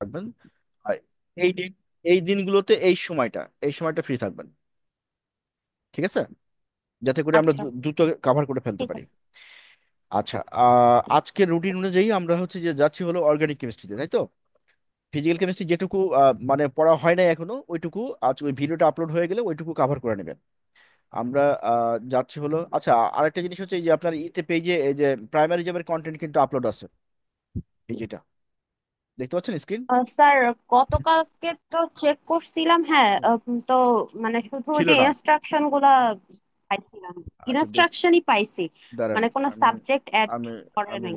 থাকবেন। আর এই দিন এই দিনগুলোতে এই সময়টা ফ্রি থাকবেন। ঠিক আছে, যাতে করে আমরা আচ্ছা, দ্রুত কাভার করে ফেলতে ঠিক পারি। আছে। আচ্ছা, আজকের রুটিন অনুযায়ী আমরা হচ্ছে যে যাচ্ছি হলো অর্গানিক কেমিস্ট্রিতে, তাই তো? ফিজিক্যাল কেমিস্ট্রি যেটুকু মানে পড়া হয় নাই এখনো, ওইটুকু আজ ওই ভিডিওটা আপলোড হয়ে গেলে ওইটুকু কাভার করে নেবেন। আমরা যাচ্ছি হলো। আচ্ছা, আরেকটা জিনিস হচ্ছে এই যে আপনার ইতে পেজে এই যে প্রাইমারি জবের কন্টেন্ট কিন্তু আপলোড আছে, এই যেটা দেখতে পাচ্ছেন স্ক্রিন। স্যার, গতকালকে তো চেক করছিলাম, হ্যাঁ। তো মানে শুধু ওই ছিল যে না? ইনস্ট্রাকশন গুলা পাইছিলাম। আচ্ছা, ইনস্ট্রাকশনই পাইছি, দাঁড়ান। মানে কোনো আমি সাবজেক্ট অ্যাড আমি করে আমি নাই।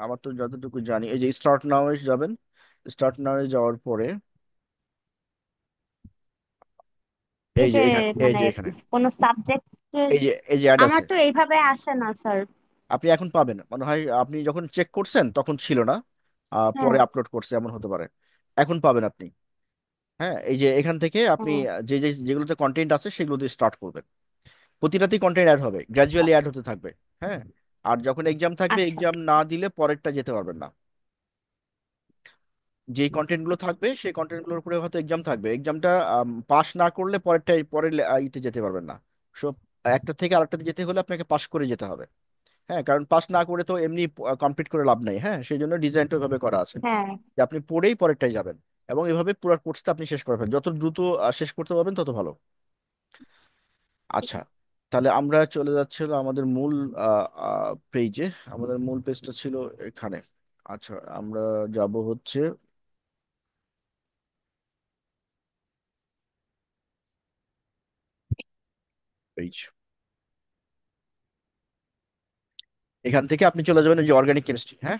আমার তো যতটুকু জানি এই যে স্টার্ট নাও যাবেন। স্টার্ট নাও যাওয়ার পরে এই এই যে যে এই মানে যে এখানে কোনো সাবজেক্ট, এই যে অ্যাড আমার আছে। তো এইভাবে আসে না স্যার। আপনি এখন পাবেন মনে হয়, আপনি যখন চেক করছেন তখন ছিল না, হ্যাঁ। পরে আপলোড করছে এমন হতে পারে। এখন পাবেন আপনি। হ্যাঁ, এই যে এখান থেকে ও, আপনি যেগুলোতে কন্টেন্ট আছে সেগুলোতে স্টার্ট করবেন। প্রতিটাতেই কন্টেন্ট অ্যাড হবে, আচ্ছা, গ্র্যাজুয়ালি অ্যাড হতে থাকবে। হ্যাঁ, আর যখন এক্সাম থাকবে, আচ্ছা। এক্সাম না দিলে পরেরটা যেতে পারবেন না। যেই কন্টেন্ট গুলো থাকবে সেই কন্টেন্ট গুলোর উপরে হয়তো এক্সাম থাকবে, এক্সামটা পাস না করলে পরের ইতে যেতে পারবেন না। সব একটা থেকে আরেকটাতে যেতে হলে আপনাকে পাস করে যেতে হবে। হ্যাঁ, কারণ পাস না করে তো এমনি কমপ্লিট করে লাভ নাই। হ্যাঁ, সেই জন্য ডিজাইনটা ওইভাবে করা আছে হ্যাঁ। যে আপনি পড়েই পরেরটাই যাবেন, এবং এভাবে পুরো কোর্সটা আপনি শেষ করবেন। যত দ্রুত শেষ করতে পারবেন তত ভালো। আচ্ছা, তাহলে আমরা চলে যাচ্ছি হলো আমাদের মূল পেজে। আমাদের মূল পেজটা ছিল এখানে। আচ্ছা, আমরা যাব হচ্ছে পেজ। এখান থেকে আপনি চলে যাবেন ওই যে অর্গানিক কেমিস্ট্রি। হ্যাঁ,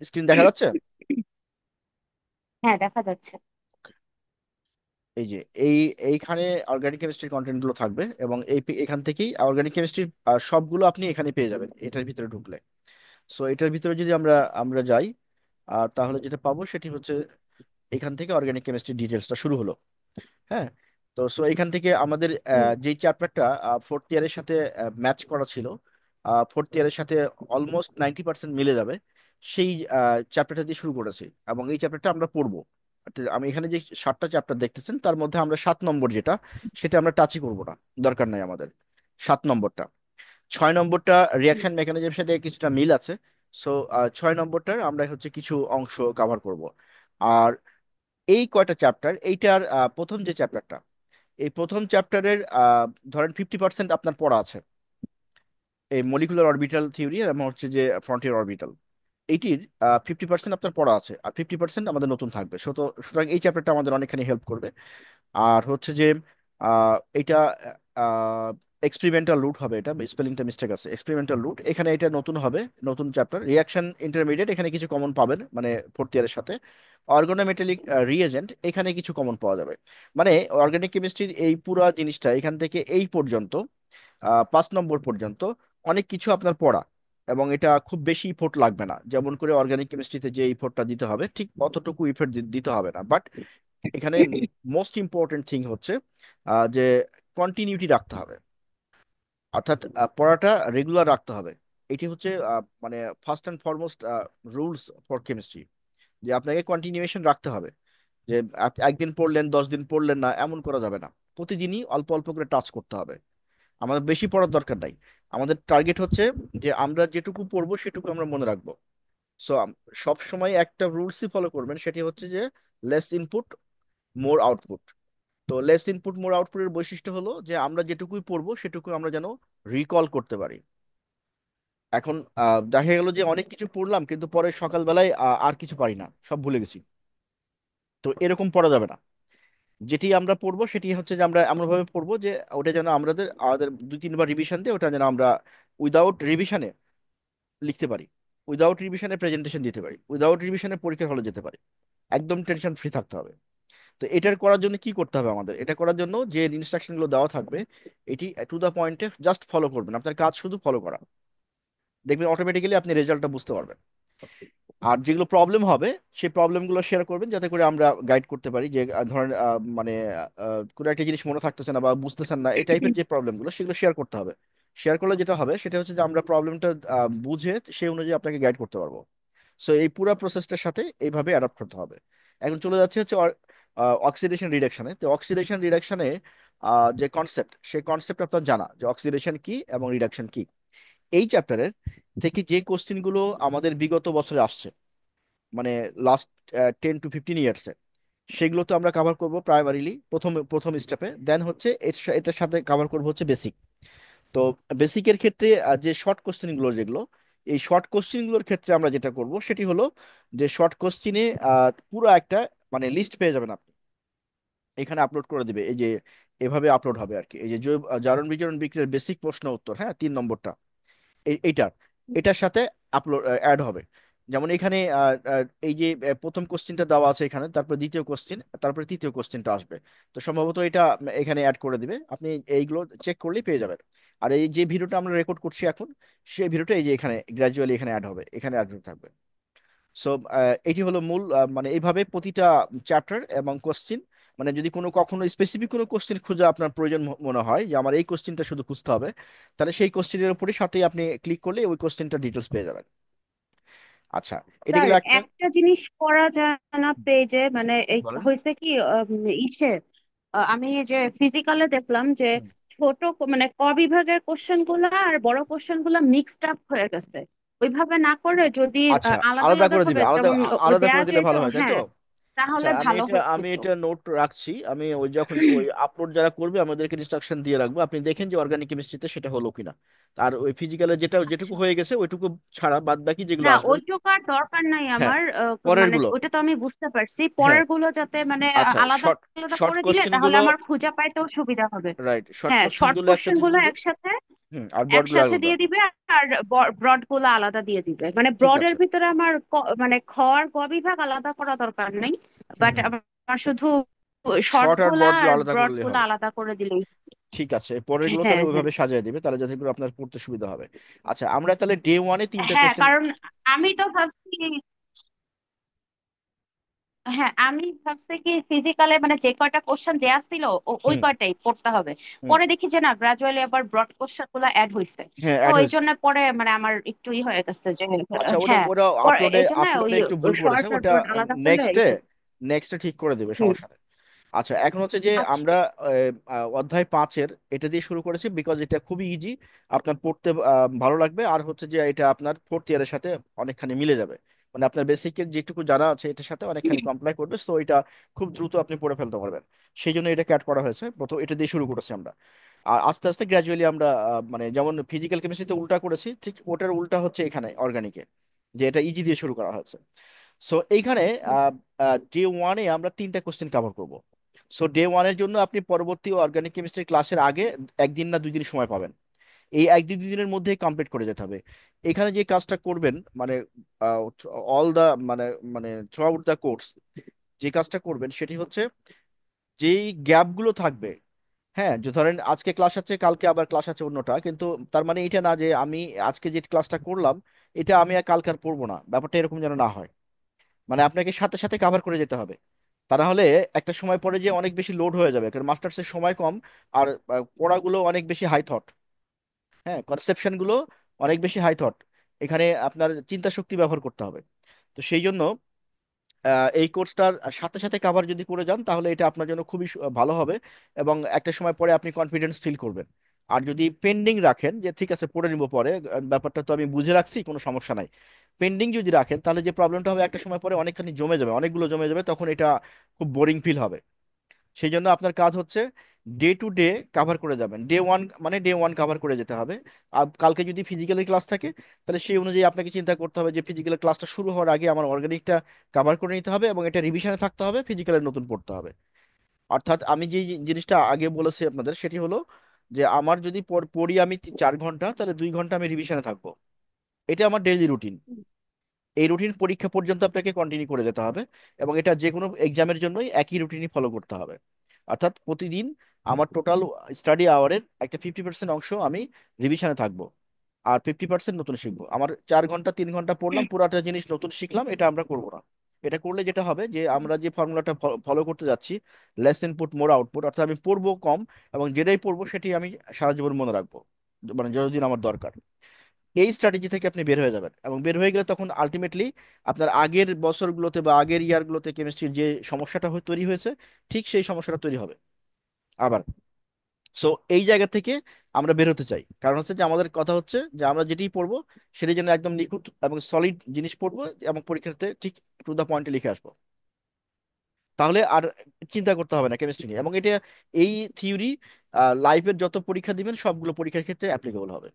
স্ক্রিন দেখা যাচ্ছে? হ্যাঁ, দেখা যাচ্ছে। এই যে এই এইখানে অর্গানিক কেমিস্ট্রির কন্টেন্ট গুলো থাকবে, এবং এখান থেকেই অর্গানিক কেমিস্ট্রির সবগুলো আপনি এখানে পেয়ে যাবেন এটার ভিতরে ঢুকলে। সো এটার ভিতরে যদি আমরা আমরা যাই, তাহলে যেটা পাবো সেটি হচ্ছে এখান থেকে অর্গানিক কেমিস্ট্রি ডিটেলসটা শুরু হলো। হ্যাঁ, তো সো এখান থেকে আমাদের হুম। যেই চ্যাপ্টারটা ফোর্থ ইয়ারের সাথে ম্যাচ করা ছিল, ফোর্থ ইয়ারের সাথে অলমোস্ট 90% মিলে যাবে, সেই চ্যাপ্টারটা দিয়ে শুরু করেছি, এবং এই চ্যাপ্টারটা আমরা পড়বো। অর্থাৎ আমি এখানে যে 7টা চ্যাপ্টার দেখতেছেন তার মধ্যে আমরা 7 নম্বর যেটা, সেটা আমরা টাচই করবো না, দরকার নাই আমাদের 7 নম্বরটা। 6 নম্বরটা হুম। রিয়াকশন মেকানিজমের সাথে কিছুটা মিল আছে। সো 6 নম্বরটার আমরা হচ্ছে কিছু অংশ কভার করব। আর এই কয়টা চ্যাপ্টার, এইটার প্রথম যে চ্যাপ্টারটা, এই প্রথম চ্যাপ্টারের ধরেন 50% আপনার পড়া আছে, এই মলিকুলার অরবিটাল থিওরি এবং হচ্ছে যে ফ্রন্টিয়ার অরবিটাল। এইটির 50% আপনার পড়া আছে, আর 50% আমাদের নতুন থাকবে। সুতরাং এই চ্যাপ্টারটা আমাদের অনেকখানি হেল্প করবে। আর হচ্ছে যে এটা এক্সপেরিমেন্টাল রুট হবে, এটা স্পেলিংটা মিস্টেক আছে, এক্সপেরিমেন্টাল রুট এখানে, এটা নতুন হবে, নতুন চ্যাপ্টার। রিয়াকশন ইন্টারমিডিয়েট এখানে কিছু কমন পাবেন, মানে ফোর্থ ইয়ারের সাথে। অর্গানোমেটালিক রিয়েজেন্ট এখানে কিছু কমন পাওয়া যাবে। মানে অর্গানিক কেমিস্ট্রির এই পুরো জিনিসটা এখান থেকে এই পর্যন্ত 5 নম্বর পর্যন্ত অনেক কিছু আপনার পড়া, এবং এটা খুব বেশি ইফোর্ট লাগবে না। যেমন করে অর্গানিক কেমিস্ট্রিতে যে ইফোর্টটা দিতে হবে ঠিক অতটুকু ইফোর্ট দিতে হবে না, বাট এখানে মোস্ট ইম্পর্টেন্ট থিং হচ্ছে যে কন্টিনিউটি রাখতে হবে। অর্থাৎ পড়াটা রেগুলার রাখতে হবে। এটি হচ্ছে মানে first and foremost rules for chemistry, যে আপনাকে কন্টিনিউয়েশন রাখতে হবে। যে একদিন পড়লেন 10 দিন পড়লেন না, এমন করা যাবে না। প্রতিদিনই অল্প অল্প করে টাচ করতে হবে। আমাদের বেশি পড়ার দরকার নাই। আমাদের টার্গেট হচ্ছে যে আমরা যেটুকু পড়বো সেটুকু আমরা মনে রাখবো। সো সব সময় একটা রুলসই ফলো করবেন, সেটি হচ্ছে যে লেস ইনপুট মোর আউটপুট। তো লেস ইনপুট মোর আউটপুটের বৈশিষ্ট্য হলো যে আমরা যেটুকুই পড়বো সেটুকু আমরা যেন রিকল করতে পারি। এখন দেখা গেল যে অনেক কিছু পড়লাম কিন্তু পরে সকালবেলায় আর কিছু পারি না, সব ভুলে গেছি। তো এরকম পড়া যাবে না। যেটি আমরা পড়বো সেটি হচ্ছে যে আমরা এমনভাবে পড়বো যে ওটা যেন আমাদের আমাদের 2-3 বার রিভিশন দিয়ে ওটা যেন আমরা উইদাউট রিভিশনে লিখতে পারি, উইদাউট রিভিশনে প্রেজেন্টেশন দিতে পারি, উইদাউট রিভিশনে পরীক্ষার হলে যেতে পারি। একদম টেনশন ফ্রি থাকতে হবে। তো এটার করার জন্য কি করতে হবে আমাদের, এটা করার জন্য যে ইনস্ট্রাকশন গুলো দেওয়া থাকবে এটি টু দা পয়েন্টে জাস্ট ফলো করবেন। আপনার কাজ শুধু ফলো করা, দেখবেন অটোমেটিক্যালি আপনি রেজাল্টটা বুঝতে পারবেন। আর যেগুলো প্রবলেম হবে সেই প্রবলেমগুলো শেয়ার করবেন, যাতে করে আমরা গাইড করতে পারি যে ধরেন মানে কোনো একটা জিনিস মনে থাকতেছে না বা বুঝতেছেন না, এই টাইপের যে প্রবলেমগুলো সেগুলো শেয়ার করতে হবে। শেয়ার করলে যেটা হবে সেটা হচ্ছে যে আমরা প্রবলেমটা বুঝে সেই অনুযায়ী আপনাকে গাইড করতে পারবো। সো এই পুরো প্রসেসটার সাথে এইভাবে অ্যাডাপ্ট করতে হবে। এখন চলে যাচ্ছে হচ্ছে অক্সিডেশন রিডাকশনে। তো অক্সিডেশন রিডাকশনে যে কনসেপ্ট, সেই কনসেপ্ট আপনার জানা যে অক্সিডেশন কি এবং রিডাকশন কি। এই চ্যাপ্টারের থেকে যে কোশ্চেনগুলো আমাদের বিগত বছরে আসছে, মানে লাস্ট 10 to 15 ইয়ার্সে, সেগুলো তো আমরা কভার করব প্রাইমারিলি প্রথম প্রথম স্টেপে। দেন হচ্ছে এটার সাথে কভার করব হচ্ছে বেসিক। তো বেসিকের ক্ষেত্রে যে শর্ট কোশ্চেনগুলো যেগুলো, এই শর্ট কোশ্চেনগুলোর ক্ষেত্রে আমরা যেটা করব সেটি হলো যে শর্ট কোশ্চেনে পুরো একটা মানে লিস্ট পেয়ে যাবেন আপনি, এখানে আপলোড করে দিবে। এই যে এভাবে আপলোড হবে আর কি, এই যে জারণ বিজারণ বিক্রিয়ার বেসিক প্রশ্ন উত্তর, হ্যাঁ, 3 নম্বরটা এইটার, এটার সাথে আপলোড অ্যাড হবে। যেমন এখানে এই যে প্রথম কোশ্চেনটা দেওয়া আছে এখানে, তারপর দ্বিতীয় কোশ্চেন, তারপরে তৃতীয় কোশ্চেনটা আসবে। তো সম্ভবত এটা এখানে অ্যাড করে দিবে, আপনি এইগুলো চেক করলেই পেয়ে যাবেন। আর এই যে ভিডিওটা আমরা রেকর্ড করছি এখন, সেই ভিডিওটা এই যে এখানে গ্র্যাজুয়ালি এখানে অ্যাড হবে, এখানে অ্যাড হতে থাকবে। সো এটি হলো মূল মানে এইভাবে প্রতিটা চ্যাপ্টার এবং কোশ্চিন, মানে যদি কোনো কখনো স্পেসিফিক কোনো কোশ্চিন খুঁজে আপনার প্রয়োজন মনে হয় যে আমার এই কোশ্চিনটা শুধু খুঁজতে হবে, তাহলে সেই কোশ্চিনের উপরই সাথেই আপনি ক্লিক করলে ওই কোশ্চিনটা ডিটেলস পেয়ে যাবেন। আচ্ছা, এটা স্যার, গেলে একটা। একটা জিনিস করা যায় না পেজে, মানে এই বলেন। হয়েছে কি ইসে আমি এই যে ফিজিক্যালে দেখলাম যে হুম। ছোট মানে ক বিভাগের কোশ্চেন গুলা আর বড় কোশ্চেন গুলা মিক্সড আপ হয়ে গেছে। ওইভাবে না করে যদি আচ্ছা, আলাদা আলাদা আলাদা করে দিবে, ভাবে আলাদা যেমন আলাদা দেয়া করে দিলে যেত, ভালো হয়, তাই তো? হ্যাঁ, আচ্ছা, তাহলে আমি ভালো এটা আমি হতো। এটা নোট রাখছি। আমি ওই যখন ওই আপলোড যারা করবে আমাদেরকে ইনস্ট্রাকশন দিয়ে রাখবো, আপনি দেখেন যে অর্গানিক কেমিস্ট্রিতে সেটা হলো কিনা। আর ওই ফিজিক্যালে যেটা যেটুকু আচ্ছা, হয়ে গেছে ওইটুকু ছাড়া বাদ বাকি যেগুলো না আসবে। ওইটুকু আর দরকার নাই হ্যাঁ, আমার, পরের মানে গুলো। ওইটা তো আমি বুঝতে পারছি, হ্যাঁ, পরের গুলো যাতে মানে আচ্ছা, আলাদা শর্ট আলাদা শর্ট করে দিলে কোশ্চেন তাহলে গুলো। আমার খুঁজে পাইতেও সুবিধা হবে। রাইট, শর্ট হ্যাঁ, কোশ্চেন শর্ট গুলো একটা কোশ্চেন দিয়ে গুলো দিবে। একসাথে হুম, আর বোর্ড গুলো একসাথে আলাদা। দিয়ে দিবে, আর ব্রড গুলো আলাদা দিয়ে দিবে। মানে ঠিক ব্রডের আছে। ভিতরে আমার মানে খ আর গ বিভাগ আলাদা করা দরকার নেই, হুম বাট হুম। আমার শুধু শর্ট শর্ট আর গুলা বোর্ড গুলো আর আলাদা ব্রড করলেই গুলা হবে। আলাদা করে দিলেই। ঠিক আছে, পরের গুলো হ্যাঁ তাহলে হ্যাঁ ওইভাবে সাজিয়ে দিবে, তাহলে যাতে করে আপনার পড়তে সুবিধা হবে। আচ্ছা, আমরা তাহলে ডে 1-এ তিনটা হ্যাঁ, কোশ্চেন। কারণ আমি তো ভাবছি, হ্যাঁ আমি ভাবছি কি ফিজিক্যালে মানে যে কয়টা কোশ্চেন দেয়া ছিল ওই হুম কয়টাই পড়তে হবে। হুম। পরে দেখি যে না, গ্রাজুয়ালি আবার ব্রড কোশ্চেন গুলো অ্যাড হয়েছে। হ্যাঁ, তো অ্যাড এই হয়েছে। জন্য পরে মানে আমার একটু হয়ে গেছে যে আচ্ছা, ওটা হ্যাঁ, ওটা পরে আপলোডে এই জন্য ওই আপলোডে একটু ভুল করেছে শর্ট আর ওটা। ব্রড আলাদা করলে নেক্সটে ইজি। নেক্সটে ঠিক করে দেবে, হুম। সমস্যা নেই। আচ্ছা, এখন হচ্ছে যে আচ্ছা। আমরা অধ্যায় 5-এর এটা দিয়ে শুরু করেছি বিকজ এটা খুবই ইজি, আপনার পড়তে ভালো লাগবে। আর হচ্ছে যে এটা আপনার ফোর্থ ইয়ারের সাথে অনেকখানি মিলে যাবে, মানে আপনার বেসিকের যেটুকু জানা আছে এটার সাথে অনেকখানি কমপ্লাই করবে, সো এটা খুব দ্রুত আপনি পড়ে ফেলতে পারবেন। সেই জন্য এটাকে অ্যাড করা হয়েছে, প্রথম এটা দিয়ে শুরু করেছি আমরা। আর আস্তে আস্তে গ্র্যাজুয়ালি আমরা মানে যেমন ফিজিক্যাল কেমিস্ট্রিতে উল্টা করেছি, ঠিক ওটার উল্টা হচ্ছে এখানে অর্গানিকে, যে এটা ইজি দিয়ে শুরু করা হয়েছে। সো এইখানে ডে 1-এ আমরা তিনটা কোশ্চেন কভার করব। সো ডে 1-এর জন্য আপনি পরবর্তী অর্গানিক কেমিস্ট্রি ক্লাসের আগে 1 দিন না 2 দিন সময় পাবেন। এই 1 2 দিনের মধ্যে কমপ্লিট করে যেতে হবে। এখানে যে কাজটা করবেন মানে অল দা মানে মানে থ্রু আউট দ্য কোর্স, যে কাজটা করবেন সেটি হচ্ছে যেই গ্যাপগুলো থাকবে, হ্যাঁ, যে ধরেন আজকে ক্লাস আছে কালকে আবার ক্লাস আছে অন্যটা, কিন্তু তার মানে এটা না যে আমি আজকে যে ক্লাসটা করলাম এটা আমি আর কালকে আর পড়বো না, ব্যাপারটা এরকম যেন না হয়। মানে আপনাকে সাথে সাথে কাভার করে যেতে হবে, তা না হলে একটা সময় পরে যে অনেক বেশি লোড হয়ে যাবে, কারণ মাস্টার্সের সময় কম। আর পড়াগুলো অনেক বেশি হাই থট, হ্যাঁ, কনসেপশন গুলো অনেক বেশি হাই থট, এখানে আপনার চিন্তা শক্তি ব্যবহার করতে হবে। তো সেই জন্য এই কোর্সটার সাথে সাথে কাভার যদি করে যান তাহলে এটা আপনার জন্য খুবই ভালো হবে, এবং একটা সময় পরে আপনি কনফিডেন্স ফিল করবেন। আর যদি পেন্ডিং রাখেন যে ঠিক আছে পড়ে নিব পরে, ব্যাপারটা তো আমি বুঝে রাখছি, কোনো সমস্যা নাই, পেন্ডিং যদি রাখেন তাহলে যে প্রবলেমটা হবে একটা সময় পরে অনেকখানি জমে যাবে, অনেকগুলো জমে যাবে, তখন এটা খুব বোরিং ফিল হবে। সেই জন্য আপনার কাজ হচ্ছে ডে 2 ডে কাভার করে যাবেন। ডে 1 মানে ডে 1 কাভার করে যেতে হবে। আর কালকে যদি ফিজিক্যালি ক্লাস থাকে তাহলে সেই অনুযায়ী আপনাকে চিন্তা করতে হবে যে ফিজিক্যাল ক্লাসটা শুরু হওয়ার আগে আমার অর্গানিকটা কাভার করে নিতে হবে, এবং এটা রিভিশনে থাকতে হবে, ফিজিক্যালের নতুন পড়তে হবে। অর্থাৎ আমি যে জিনিসটা আগে বলেছি আপনাদের সেটি হলো যে আমার যদি পড়ি আমি 4 ঘন্টা, তাহলে 2 ঘন্টা আমি রিভিশনে থাকবো। এটা আমার ডেইলি রুটিন। এই রুটিন পরীক্ষা পর্যন্ত আপনাকে কন্টিনিউ করে যেতে হবে, এবং এটা যে কোনো এক্সামের জন্যই একই রুটিনই ফলো করতে হবে। অর্থাৎ প্রতিদিন আমার টোটাল স্টাডি আওয়ারের একটা 50% অংশ আমি রিভিশনে থাকবো, আর 50% নতুন শিখবো। আমার 4 ঘন্টা 3 ঘন্টা পড়লাম পুরাটা জিনিস নতুন শিখলাম, এটা আমরা করবো না। এটা করলে যেটা হবে যে আমরা যে ফর্মুলাটা ফলো করতে যাচ্ছি, লেস ইনপুট মোর আউটপুট, অর্থাৎ আমি পড়বো কম এবং যেটাই পড়বো সেটি আমি সারা জীবন মনে রাখবো, মানে যতদিন আমার দরকার। এই স্ট্র্যাটেজি থেকে আপনি বের হয়ে যাবেন, এবং বের হয়ে গেলে তখন আলটিমেটলি আপনার আগের বছরগুলোতে বা আগের ইয়ারগুলোতে কেমিস্ট্রির যে সমস্যাটা তৈরি হয়েছে, ঠিক সেই সমস্যাটা তৈরি হবে আবার। সো এই জায়গা থেকে আমরা বের হতে চাই, কারণ হচ্ছে যে আমাদের কথা হচ্ছে যে আমরা যেটি পড়বো সেটি যেন একদম নিখুঁত এবং সলিড জিনিস পড়বো, এবং পরীক্ষাতে ঠিক টু দা পয়েন্টে লিখে আসবো। তাহলে আর চিন্তা করতে হবে না কেমিস্ট্রি নিয়ে। এবং এটা, এই থিওরি লাইফের যত পরীক্ষা দিবেন সবগুলো পরীক্ষার ক্ষেত্রে অ্যাপ্লিকেবল হবে।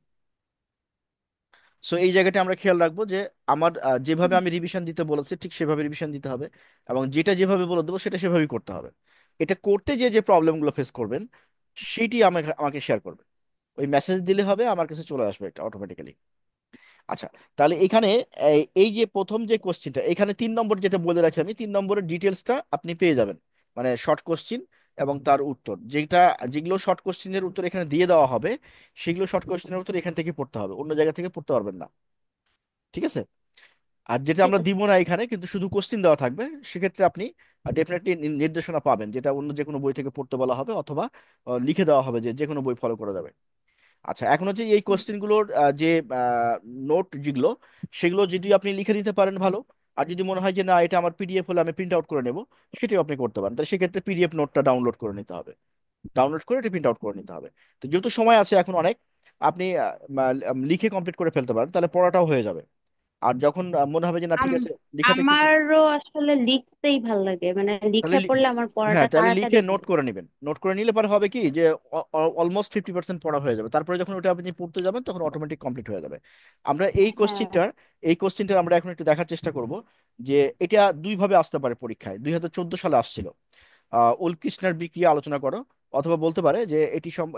সো এই জায়গাটা আমরা খেয়াল রাখবো যে আমার যেভাবে আমি রিভিশন দিতে বলেছি ঠিক সেভাবে রিভিশন দিতে হবে, এবং যেটা যেভাবে বলে দেবো সেটা সেভাবেই করতে হবে। এটা করতে যে যে প্রবলেমগুলো ফেস করবেন সেটি আমাকে আমাকে শেয়ার করবেন। ওই মেসেজ দিলে হবে, আমার কাছে চলে আসবে এটা অটোমেটিক্যালি। আচ্ছা, তাহলে এখানে এই যে প্রথম যে কোশ্চিনটা, এখানে 3 নম্বর যেটা বলে রাখি আমি, 3 নম্বরের ডিটেলসটা আপনি পেয়ে যাবেন। মানে শর্ট কোশ্চিন এবং তার উত্তর, যেগুলো শর্ট কোশ্চিনের উত্তর এখানে দিয়ে দেওয়া হবে, সেগুলো শর্ট কোশ্চিনের উত্তর এখান থেকে পড়তে হবে, অন্য জায়গা থেকে পড়তে পারবেন না। ঠিক আছে? আর যেটা ঠিক আমরা আছে। দিব না এখানে, কিন্তু শুধু কোশ্চিন দেওয়া থাকবে, সেক্ষেত্রে আপনি ডেফিনেটলি নির্দেশনা পাবেন, যেটা অন্য যে কোনো বই থেকে পড়তে বলা হবে, অথবা লিখে দেওয়া হবে যে যে কোনো বই ফলো করা যাবে। আচ্ছা, এখন হচ্ছে এই কোশ্চেনগুলোর যে নোট যেগুলো, সেগুলো যদি আপনি লিখে নিতে পারেন ভালো। আর যদি মনে হয় যে না, এটা আমার পিডিএফ হলে আমি প্রিন্ট আউট করে নেব, সেটাও আপনি করতে পারেন। তাহলে সেক্ষেত্রে পিডিএফ নোটটা ডাউনলোড করে নিতে হবে, ডাউনলোড করে এটা প্রিন্ট আউট করে নিতে হবে। তো যেহেতু সময় আছে এখন অনেক, আপনি লিখে কমপ্লিট করে ফেলতে পারেন, তাহলে পড়াটাও হয়ে যাবে। আর যখন মনে হবে যে না ঠিক আছে, লেখাটা একটু, আমারও আসলে লিখতেই ভাল লাগে, মানে তাহলে লিখে পড়লে আমার পড়াটা হ্যাঁ, তাহলে লিখে তাড়াতাড়ি নোট হয়। করে নেবেন। নোট করে নিলে পরে হবে কি যে অলমোস্ট 50% পড়া হয়ে যাবে, তারপরে যখন ওটা আপনি পড়তে যাবেন তখন অটোমেটিক কমপ্লিট হয়ে যাবে। আমরা হ্যাঁ। এই কোশ্চিনটার আমরা এখন একটু দেখার চেষ্টা করব যে এটা দুই ভাবে আসতে পারে পরীক্ষায়। 2014 সালে আসছিল, উল্কৃষ্ণের বিক্রিয়া আলোচনা করো, অথবা বলতে পারে যে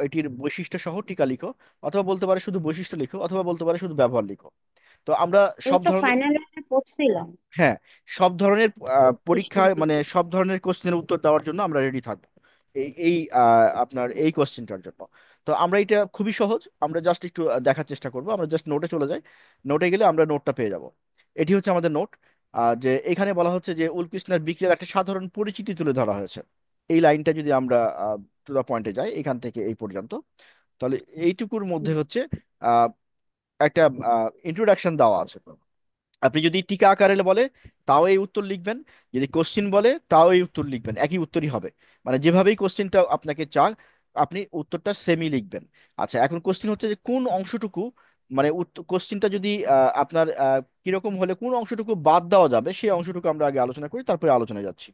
এটির বৈশিষ্ট্য সহ টিকা লিখো, অথবা বলতে পারে শুধু বৈশিষ্ট্য লিখো, অথবা বলতে পারে শুধু ব্যবহার লিখো। তো আমরা সব ওইটা ধরনের, ফাইনাল ইয়ারে পড়ছিলাম। হ্যাঁ, সব ধরনের কৃষ্ণের পরীক্ষায় মানে দিকে। সব ধরনের কোশ্চেনের উত্তর দেওয়ার জন্য আমরা রেডি থাকবো এই আপনার এই কোশ্চেনটার জন্য। তো আমরা এটা খুবই সহজ, আমরা জাস্ট একটু দেখার চেষ্টা করব। আমরা জাস্ট নোটে চলে যাই, নোটে গেলে আমরা নোটটা পেয়ে যাব। এটি হচ্ছে আমাদের নোট। যে এখানে বলা হচ্ছে যে উলকৃষ্ণের বিক্রিয়ার একটা সাধারণ পরিচিতি তুলে ধরা হয়েছে। এই লাইনটা যদি আমরা টু দা পয়েন্টে যাই এখান থেকে এই পর্যন্ত, তাহলে এইটুকুর মধ্যে হচ্ছে আহ, একটা ইন্ট্রোডাকশন দেওয়া আছে। আপনি যদি টিকা আকারে বলে তাও এই উত্তর লিখবেন, যদি কোশ্চিন বলে তাও এই উত্তর লিখবেন, একই উত্তরই হবে। মানে যেভাবেই কোশ্চিনটা আপনাকে চাক, আপনি উত্তরটা সেমই লিখবেন। আচ্ছা, এখন কোশ্চিন হচ্ছে যে কোন অংশটুকু, মানে কোশ্চিনটা যদি আপনার কিরকম হলে কোন অংশটুকু বাদ দেওয়া যাবে, সেই অংশটুকু আমরা আগে আলোচনা করি, তারপরে আলোচনায় যাচ্ছি।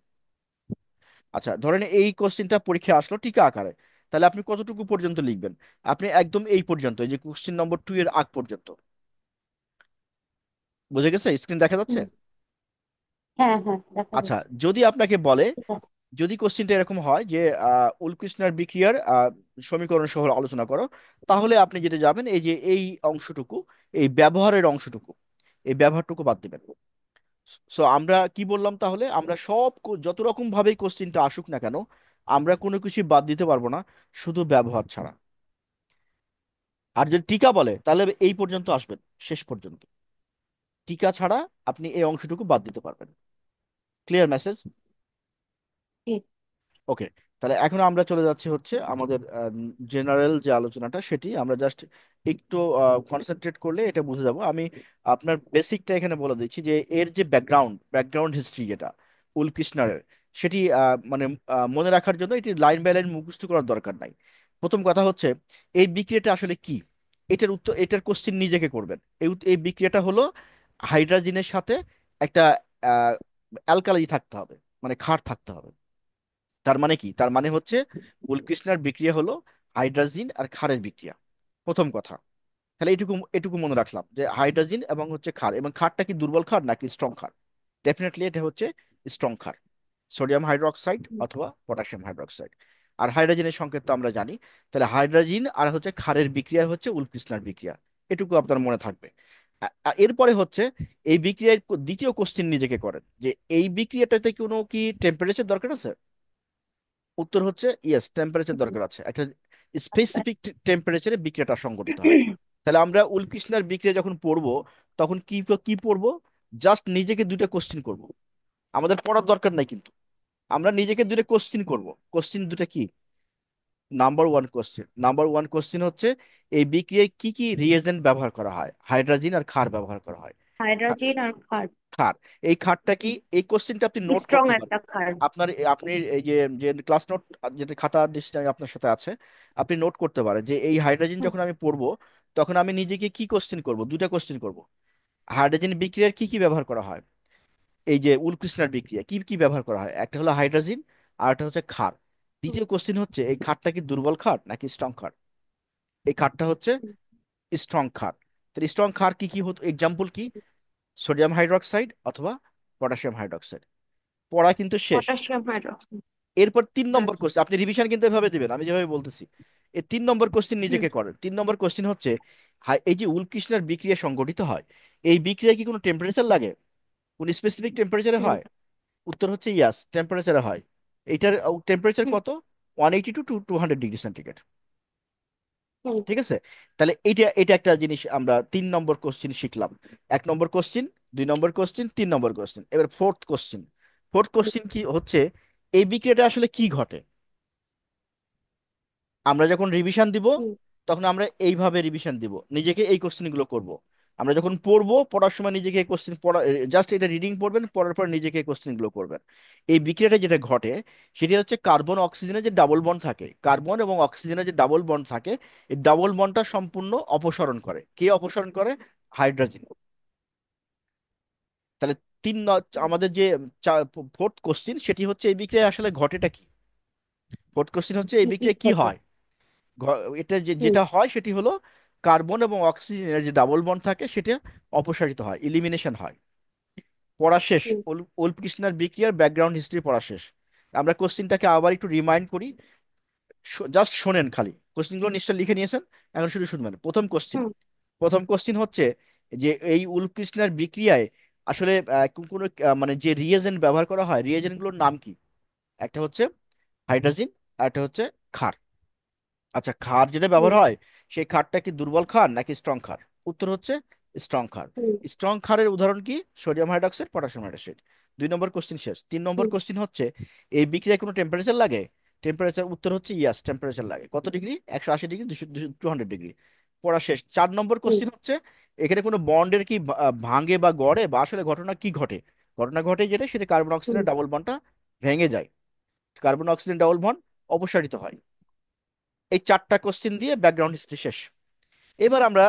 আচ্ছা, ধরেন এই কোশ্চিনটা পরীক্ষায় আসলো টিকা আকারে, তাহলে আপনি কতটুকু পর্যন্ত লিখবেন? আপনি একদম এই পর্যন্ত, এই যে কোশ্চিন নম্বর 2 এর আগ পর্যন্ত। বুঝে গেছে? স্ক্রিন দেখা যাচ্ছে? হুম। হ্যাঁ হ্যাঁ, দেখা আচ্ছা, যাচ্ছে। যদি আপনাকে বলে, ঠিক আছে। যদি কোশ্চিনটা এরকম হয় যে উৎকৃষ্ণার বিক্রিয়ার সমীকরণ সহ আলোচনা করো, তাহলে আপনি যেটা যাবেন এই যে এই অংশটুকু, এই ব্যবহারের অংশটুকু, এই ব্যবহারটুকু বাদ দিবেন। সো আমরা কি বললাম তাহলে, আমরা যত রকম ভাবেই কোশ্চিনটা আসুক না কেন, আমরা কোনো কিছু বাদ দিতে পারবো না, শুধু ব্যবহার ছাড়া। আর যদি টিকা বলে তাহলে এই পর্যন্ত আসবেন, শেষ পর্যন্ত। টিকা ছাড়া আপনি এই অংশটুকু বাদ দিতে পারবেন। Clear message? ঠিক। ওকে, তাহলে এখন আমরা চলে যাচ্ছি হচ্ছে আমাদের জেনারেল যে আলোচনাটা, সেটি আমরা জাস্ট একটু কনসেন্ট্রেট করলে এটা বুঝে যাব। আমি আপনার বেসিকটা এখানে বলে দিচ্ছি যে এর যে ব্যাকগ্রাউন্ড হিস্ট্রি যেটা উলকৃষ্ণারের, সেটি মানে মনে রাখার জন্য এটি লাইন বাই লাইন মুখস্থ করার দরকার নাই। প্রথম কথা হচ্ছে এই বিক্রিয়াটা আসলে কি, এটার কোশ্চিন নিজেকে করবেন। এই বিক্রিয়াটা হলো হাইড্রোজেনের সাথে একটা অ্যালকালি থাকতে হবে, মানে ক্ষার থাকতে হবে। তার মানে কি? তার মানে হচ্ছে উলকৃষ্ণার বিক্রিয়া হলো হাইড্রাজিন আর ক্ষারের বিক্রিয়া, প্রথম কথা। তাহলে এটুকু এটুকু মনে রাখলাম যে হাইড্রাজিন এবং হচ্ছে ক্ষার, এবং ক্ষারটা কি দুর্বল ক্ষার নাকি স্ট্রং ক্ষার? ডেফিনেটলি এটা হচ্ছে স্ট্রং ক্ষার, সোডিয়াম হাইড্রোক্সাইড অথবা পটাশিয়াম হাইড্রোক্সাইড। আর হাইড্রোজেনের সংকেত তো আমরা জানি। তাহলে হাইড্রোজিন আর হচ্ছে ক্ষারের বিক্রিয়া হচ্ছে উলকৃষ্ণার বিক্রিয়া, এটুকু আপনার মনে থাকবে। এরপরে হচ্ছে এই বিক্রিয়ার দ্বিতীয় কোশ্চিন নিজেকে করেন যে এই বিক্রিয়াটাতে কোনো কি টেম্পারেচার দরকার আছে? উত্তর হচ্ছে ইয়েস, টেম্পারেচার দরকার আছে, একটা আচ্ছা। স্পেসিফিক টেম্পারেচারে বিক্রিয়াটা সংঘটিত হয়। তাহলে আমরা উলকৃষ্ণার বিক্রিয়া যখন পড়বো, তখন কি কি পড়বো? জাস্ট নিজেকে দুইটা কোশ্চিন করব, আমাদের পড়ার দরকার নাই কিন্তু। আমরা নিজেকে দুইটা কোশ্চিন করব। কোশ্চিন দুটা কি? নাম্বার ওয়ান কোশ্চেন হচ্ছে এই বিক্রিয়ায় কি কি রিয়েজেন্ট ব্যবহার করা হয়? হাইড্রোজেন আর ক্ষার ব্যবহার করা হয়। হাইড্রোজেন আর ক্ষার। ক্ষার। এই ক্ষারটা কি? এই কোশ্চেনটা আপনি নোট স্ট্রং করতে একটা পারেন। ক্ষার। আপনি এই যে যে ক্লাস নোট, যেটা খাতা নিশ্চয়ই আপনার সাথে আছে, আপনি নোট করতে পারেন যে এই হাইড্রোজেন হুম, যখন আমি পড়বো, তখন আমি নিজেকে কি কোশ্চেন করব? দুইটা কোশ্চেন করব। হাইড্রোজেন বিক্রিয়ার কি কি ব্যবহার করা হয়? এই যে উলকৃষ্ণার বিক্রিয়া কি কি ব্যবহার করা হয়? একটা হলো হাইড্রোজেন, আর একটা হচ্ছে ক্ষার। হুম, দ্বিতীয় কোশ্চেন হচ্ছে এই ক্ষারটা কি দুর্বল ক্ষার নাকি স্ট্রং ক্ষার? এই ক্ষারটা হচ্ছে হুম, স্ট্রং ক্ষার। তো স্ট্রং ক্ষার কি কি হতো? এক্সাম্পল কি? সোডিয়াম হাইড্রোক্সাইড অথবা পটাশিয়াম হাইড্রোক্সাইড। পড়া কিন্তু শেষ। Potassium hydroxide. এরপর তিন হুম, নম্বর কোশ্চেন, আপনি রিভিশন কিন্তু এভাবে দিবেন আমি যেভাবে বলতেছি। এই 3 নম্বর কোশ্চেন হুম, নিজেকে করেন। 3 নম্বর কোশ্চেন হচ্ছে, এই যে উলকৃষ্ণার বিক্রিয়া সংঘটিত হয়, এই বিক্রিয়া কি কোনো টেম্পারেচার লাগে? কোন স্পেসিফিক টেম্পারেচারে হুম, হয়? উত্তর হচ্ছে ইয়াস, টেম্পারেচারে হয়। এইটার টেম্পারেচার হুম, কত? 180 to 200 ডিগ্রি সেন্টিগ্রেড। হুম, ঠিক আছে? তাহলে এটা এটা একটা জিনিস আমরা 3 নম্বর কোশ্চেন শিখলাম। 1 নম্বর কোশ্চেন, 2 নম্বর কোশ্চেন, 3 নম্বর কোশ্চেন। এবার ফোর্থ কোশ্চেন। ফোর্থ কোশ্চেন কি হচ্ছে, এই বিক্রিয়াটা আসলে কি ঘটে? আমরা যখন রিভিশন দিব, হুম, তখন আমরা এইভাবে রিভিশন দিব, নিজেকে এই কোশ্চেনগুলো করব। আমরা যখন পড়বো, পড়ার সময় নিজেকে এই কোশ্চেন পড়া, জাস্ট এটা রিডিং পড়বেন, পড়ার পর নিজেকে এই কোশ্চেনগুলো করবেন। এই বিক্রিয়াটা যেটা ঘটে, সেটি হচ্ছে কার্বন অক্সিজেনের যে ডাবল বন্ড থাকে, কার্বন এবং অক্সিজেনের যে ডাবল বন্ড থাকে, এই ডাবল বন্ডটা সম্পূর্ণ অপসারণ করে। কে অপসারণ করে? হাইড্রোজেন। তাহলে আমাদের যে ফোর্থ কোশ্চেন, সেটি হচ্ছে এই বিক্রিয়া আসলে ঘটেটা কি? ফোর্থ কোশ্চেন হচ্ছে এই কি কি বিক্রিয়া কি ঘটে? হয়? এটা হুম, যেটা হয় সেটি হলো কার্বন এবং অক্সিজেনের যে ডাবল বন্ড থাকে সেটা অপসারিত হয়, ইলিমিনেশন হয়। পড়া শেষ। হুম, উল্ফ কৃষ্ণার বিক্রিয়ার ব্যাকগ্রাউন্ড হিস্ট্রি পড়া শেষ। আমরা কোশ্চিনটাকে আবার একটু রিমাইন্ড করি। জাস্ট শোনেন খালি, কোশ্চিনগুলো নিশ্চয় লিখে নিয়েছেন, এখন শুধু শুনবেন। হুম, প্রথম কোশ্চিন হচ্ছে যে এই উল্ফ কৃষ্ণার বিক্রিয়ায় আসলে কোনো মানে যে রিয়েজেন্ট ব্যবহার করা হয়, রিয়েজেন্টগুলোর নাম কি? একটা হচ্ছে হাইড্রোজেন, আর একটা হচ্ছে ক্ষার। আচ্ছা, ক্ষার যেটা হুম, ব্যবহার হয়, সেই ক্ষারটা কি দুর্বল ক্ষার নাকি স্ট্রং ক্ষার? উত্তর হচ্ছে স্ট্রং ক্ষার। হুম, স্ট্রং ক্ষারের উদাহরণ কি? Sodium hydroxide, potassium hydroxide. 2 নম্বর কোশ্চিন শেষ। 3 নম্বর হুম, কোশ্চিন হচ্ছে, এই বিক্রিয়ায় কোনো টেম্পারেচার লাগে? টেম্পারেচার, উত্তর হচ্ছে ইয়াস, টেম্পারেচার লাগে। কত ডিগ্রি? 180 degree, 200 degree. পড়া শেষ। 4 নম্বর হুম, কোশ্চিন হচ্ছে, এখানে কোনো বন্ডের কি ভাঙে বা গড়ে, বা আসলে ঘটনা কি ঘটে? ঘটনা ঘটে যেটা, সেটা কার্বন হুম, অক্সিজেনের ডাবল বন্ডটা ভেঙে যায়, কার্বন অক্সিজেন ডাবল বন্ড অপসারিত হয়। এই 4টা কোশ্চেন দিয়ে ব্যাকগ্রাউন্ড হিস্ট্রি শেষ। এবার আমরা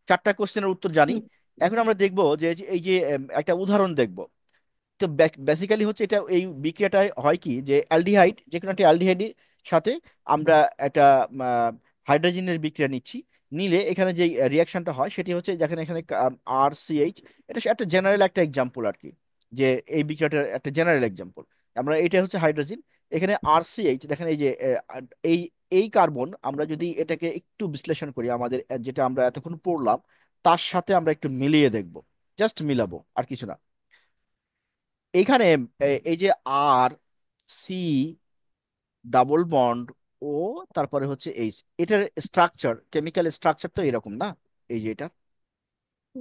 4টা কোশ্চেনের উত্তর জানি। হুম, এখন আমরা দেখব যে এই যে একটা উদাহরণ দেখব। তো বেসিক্যালি হচ্ছে এটা, এই বিক্রিয়াটা হয় কি, যে অ্যালডিহাইড, যে কোনো একটা অ্যালডিহাইডের সাথে আমরা একটা হাইড্রোজেনের বিক্রিয়া নিচ্ছি। নিলে এখানে যে রিয়াকশনটা হয় সেটি হচ্ছে, যেখানে এখানে RCH, এটা একটা জেনারেল একটা এক্সাম্পল আর কি, যে এই বিক্রিয়াটার একটা জেনারেল এক্সাম্পল। আমরা, এটা হচ্ছে হাইড্রোজেন, এখানে RCH দেখেন, এই যে এই এই কার্বন, আমরা যদি এটাকে একটু বিশ্লেষণ করি, আমাদের যেটা আমরা এতক্ষণ পড়লাম তার সাথে আমরা একটু মিলিয়ে দেখব। জাস্ট মিলাবো, আর কিছু না। এইখানে এই যে আর, সি, ডাবল বন্ড, ও, তারপরে হচ্ছে এইচ, এটার স্ট্রাকচার, কেমিক্যাল স্ট্রাকচার তো এরকম না? এই যে এটা